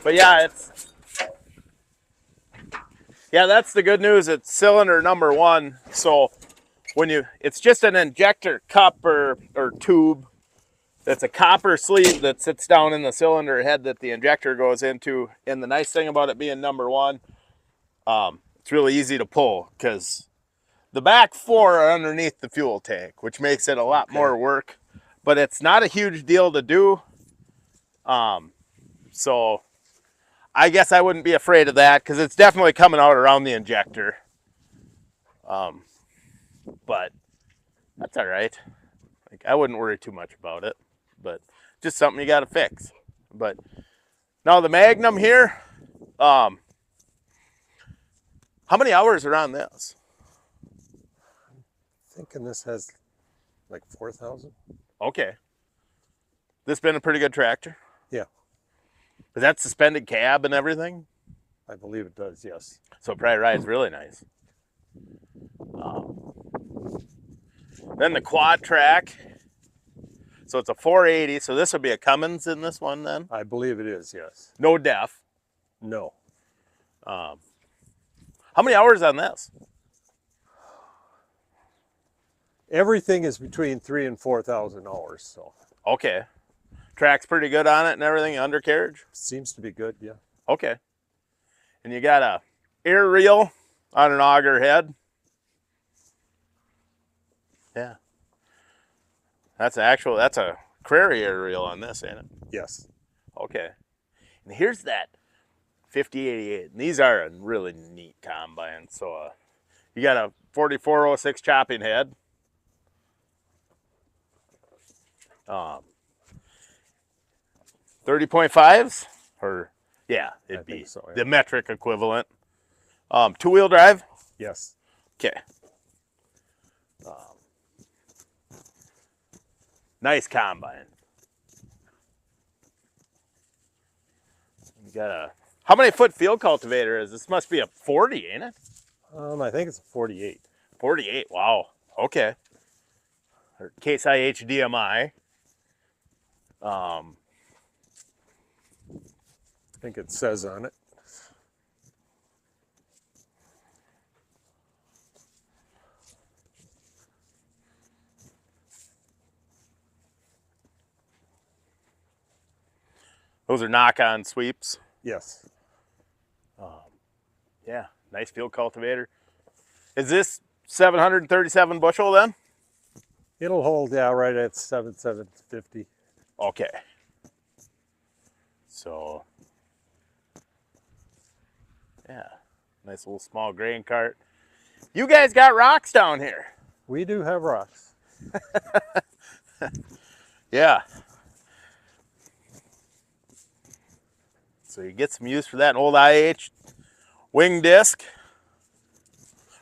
But yeah, that's the good news. It's cylinder number 1. So it's just an injector cup or tube. That's a copper sleeve that sits down in the cylinder head that the injector goes into. And the nice thing about it being number 1, it's really easy to pull because the back 4 are underneath the fuel tank, which makes it a lot more work. But it's not a huge deal to do. So I guess I wouldn't be afraid of that because it's definitely coming out around the injector. But that's all right. Like, I wouldn't worry too much about it, but just something you got to fix. But now the Magnum here, how many hours are on this? I'm thinking this has like 4,000. Okay. This been a pretty good tractor? Yeah. Is that suspended cab and everything? I believe it does, yes. So it probably rides really nice. Then the quad track. So it's a 480. So this would be a Cummins in this one then? I believe it is, yes. No def. No. How many hours on this? Everything is between 3,000 and 4,000 hours, so Okay. Track's pretty good on it and everything, undercarriage? seems to be good, yeah. Okay. And you got a air reel on an auger head. Yeah. That's a Prairie air reel on this, ain't it? Yes. Okay. And here's that 5088. And these are a really neat combine. So you got a 4406 chopping head. 30.5s? Or, yeah, it'd be so, yeah. the metric equivalent. Two-wheel drive? Yes. Okay. Nice combine. You got a, how many foot field cultivator is this? Must be a 40, ain't it? I think it's a 48. 48, wow. Okay. Or Case IH DMI. I think it says on it. Those are knock-on sweeps. Yes. Yeah, nice field cultivator. Is this 737 bushel then? It'll hold, yeah, right at 7,750. Okay. So, yeah, nice little small grain cart. You guys got rocks down here. We do have rocks. Yeah. So you get some use for that. An old IH wing disc.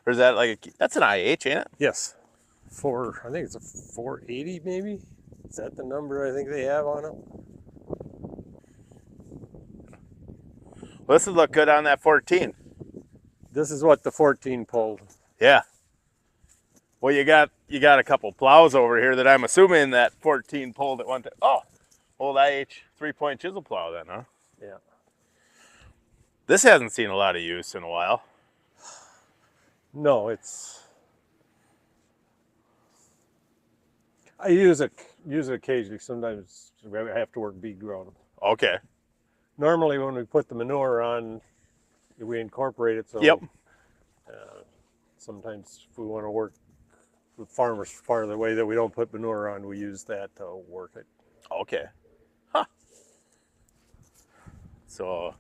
Or is that like that's an IH, ain't it? Yes. I think it's a 480 maybe. Is that the number I think they have on it? Well, this would look good on that 14. This is what the 14 pulled. Yeah. Well, you got a couple plows over here that I'm assuming that 14 pulled at one time. Oh, old IH 3-point chisel plow then, huh? Yeah. This hasn't seen a lot of use in a while. No, I use it occasionally. Sometimes I have to work bead ground. Okay. Normally, when we put the manure on, we incorporate it. So Yep. Sometimes if we want to work with farmers farther away that we don't put manure on, we use that to work it. Okay. Huh. So,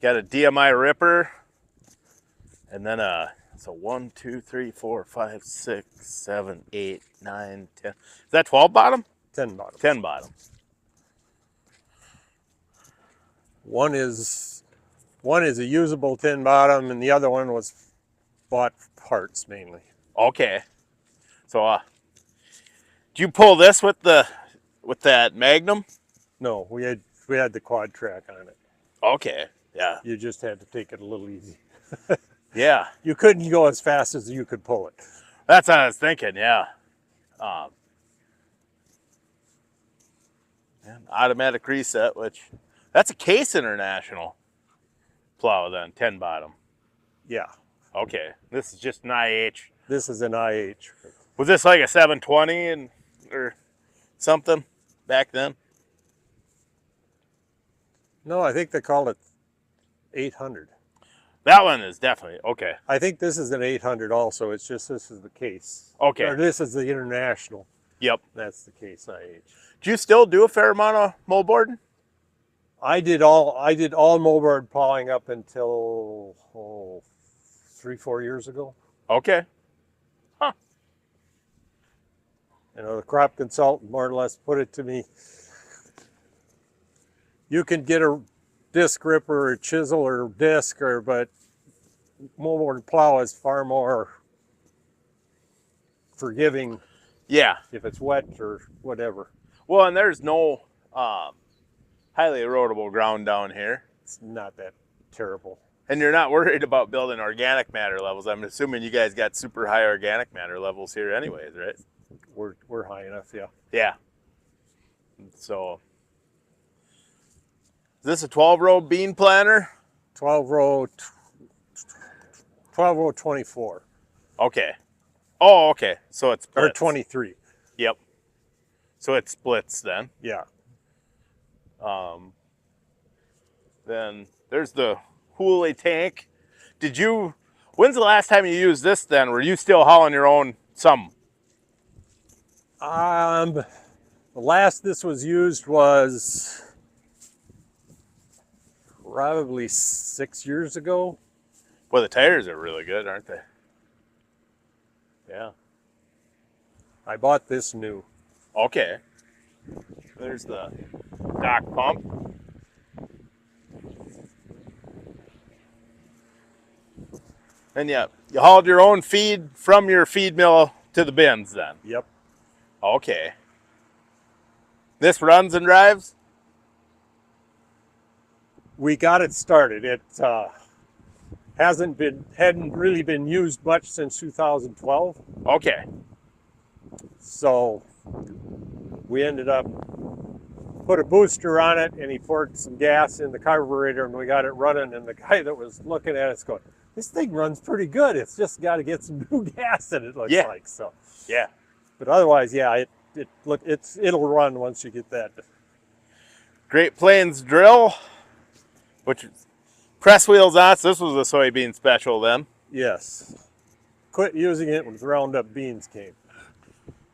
got a DMI ripper, and then so 1, 2, 3, 4, 5, 6, 7, 8, 9, 10. Is that 12 bottom? 10 bottom. 10 bottom. One is a usable 10 bottom, and the other one was bought parts mainly. Okay. So, did you pull this with that Magnum? No, we had the quad track on it. Okay. Yeah. You just had to take it a little easy. Yeah. You couldn't go as fast as you could pull it. That's what I was thinking. Yeah. And automatic reset, which that's a Case International plow then, 10 bottom. Yeah. Okay. This is just an IH. This is an IH. Was this like a 720 or something back then? No, I think they called it 800. That one is definitely okay. I think this is an 800 also. It's just this is the Case. Okay. Or this is the International. Yep. That's the Case IH. Do you still do a fair amount of moldboarding? I did all moldboard plowing up until 3-4 years ago. Okay. Huh. You know, the crop consultant more or less put it to me. You can get a disc ripper or chisel or disc, but moldboard plow is far more forgiving. Yeah. If it's wet or whatever. Well, and there's no highly erodible ground down here. It's not that terrible. And you're not worried about building organic matter levels. I'm assuming you guys got super high organic matter levels here anyways, right? We're high enough, yeah. Yeah. So, is this a 12-row bean planter? 12 row 24. Okay. Oh, okay. So it splits. or 23. Yep. So it splits then. Yeah. Then there's the Hooley tank. When's the last time you used this then? Were you still hauling your own some? The last this was used was probably 6 years ago. Well, the tires are really good, aren't they? Yeah. I bought this new. Okay. There's the dock pump. And yeah, you hauled your own feed from your feed mill to the bins then? Yep. Okay. This runs and drives? We got it started. It hadn't really been used much since 2012. Okay. So we ended up put a booster on it, and he poured some gas in the carburetor, and we got it running. And the guy that was looking at it's going, "This thing runs pretty good. It's just got to get some new gas in it." Looks like so. Yeah. But otherwise, yeah, it'll run once you get that. Great Plains drill, which is press wheels on. So this was a soybean special then. Yes. Quit using it when Roundup beans came.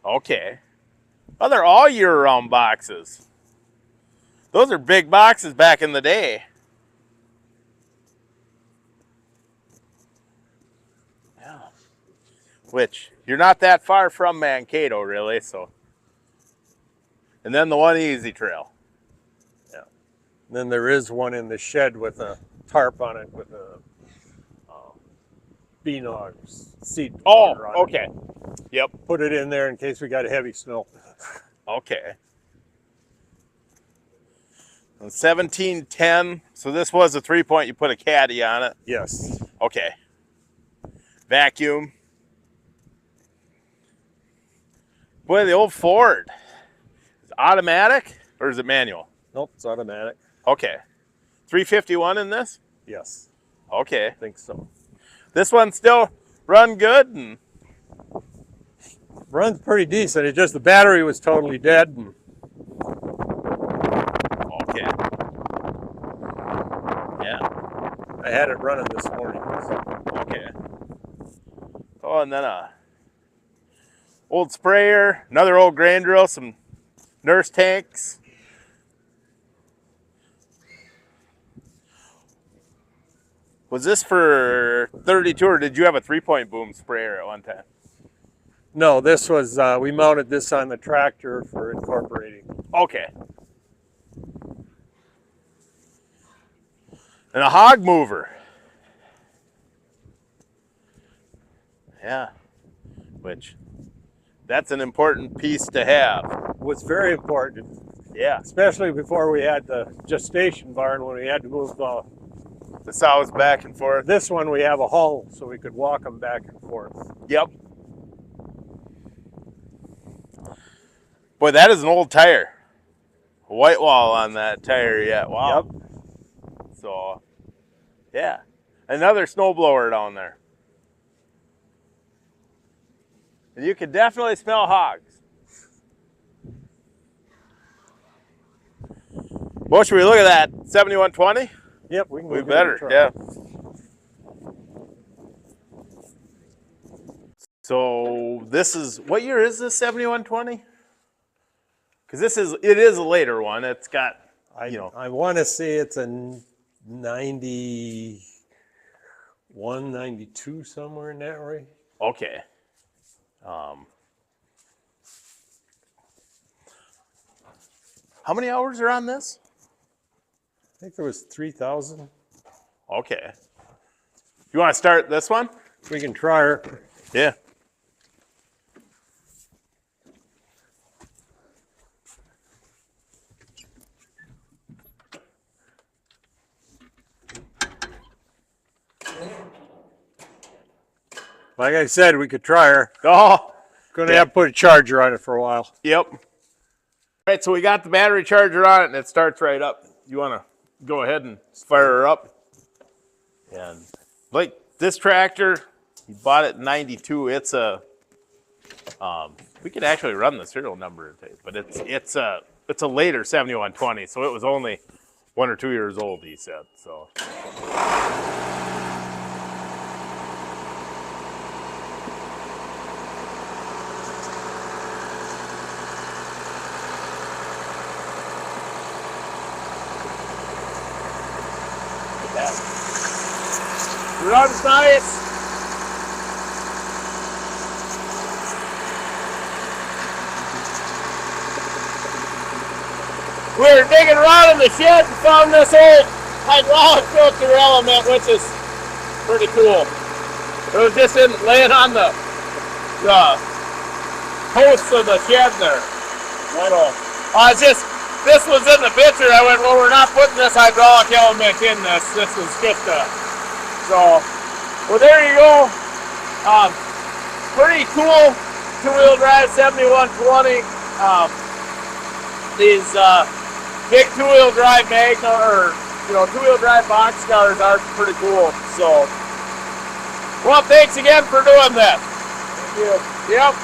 Okay. Oh, they're all year-round boxes. Those are big boxes back in the day. Yeah. Which, you're not that far from Mankato, really, so. And then the one easy trail. Yeah. And then there is one in the shed with a tarp on it with a bean hogs seed. Oh, on it. okay. Yep. Put it in there in case we got a heavy snow. Okay. 1710. So this was a 3-point. You put a caddy on it. Yes. Okay. Vacuum. Boy, the old Ford. Is it automatic or is it manual? Nope, it's automatic. Okay. 351 in this? Yes, Okay. I think so. This one still run good and Runs pretty decent. It's just the battery was totally dead. And okay. Yeah. I had it running this morning. So. Okay. Oh, and then a old sprayer, another old grain drill, some nurse tanks. Was this for 32 or did you have a 3-point boom sprayer at one time? No, this was, we mounted this on the tractor for incorporating. Okay. And a hog mover. Yeah. Which, that's an important piece to have. Was very important, Yeah. especially before we had the gestation barn when we had to move The sows back and forth. this one. We have a hull so we could walk them back and forth. Yep. Boy, that is an old tire. A white wall on that tire yet. Wow. Yep. So, yeah. Another snowblower down there. And you can definitely smell hogs. Well, should we look at that 7120? Yep, we can. We give it a better, try. yeah. So this is, what year is this 7120? Because it is a later one. It's got, I want to say it's a 91, 92, somewhere in that way. okay. How many hours are on this? I think there was 3,000. Okay. You want to start this one? We can try her. Yeah. Like I said, we could try her. Oh, Gonna have to put a charger on it for a while. yep. All right, so we got the battery charger on it, and it starts right up. You want to go ahead and fire her up? And like this tractor, you bought it in '92. It's a We could actually run the serial number, but it's a later 7120, so it was only 1 or 2 years old, he said. So. Runs nice. We were digging around in the shed and found this old hydraulic filter element, which is pretty cool. It was just laying on the posts of the shed there. This was in the picture. I went, well, we're not putting this hydraulic element in this. This is just so, well, there you go. Pretty cool two-wheel drive 7120. These big two-wheel drive Magna, or two-wheel drive box cars are pretty cool. So, well, thanks again for doing that. Thank you. Yep.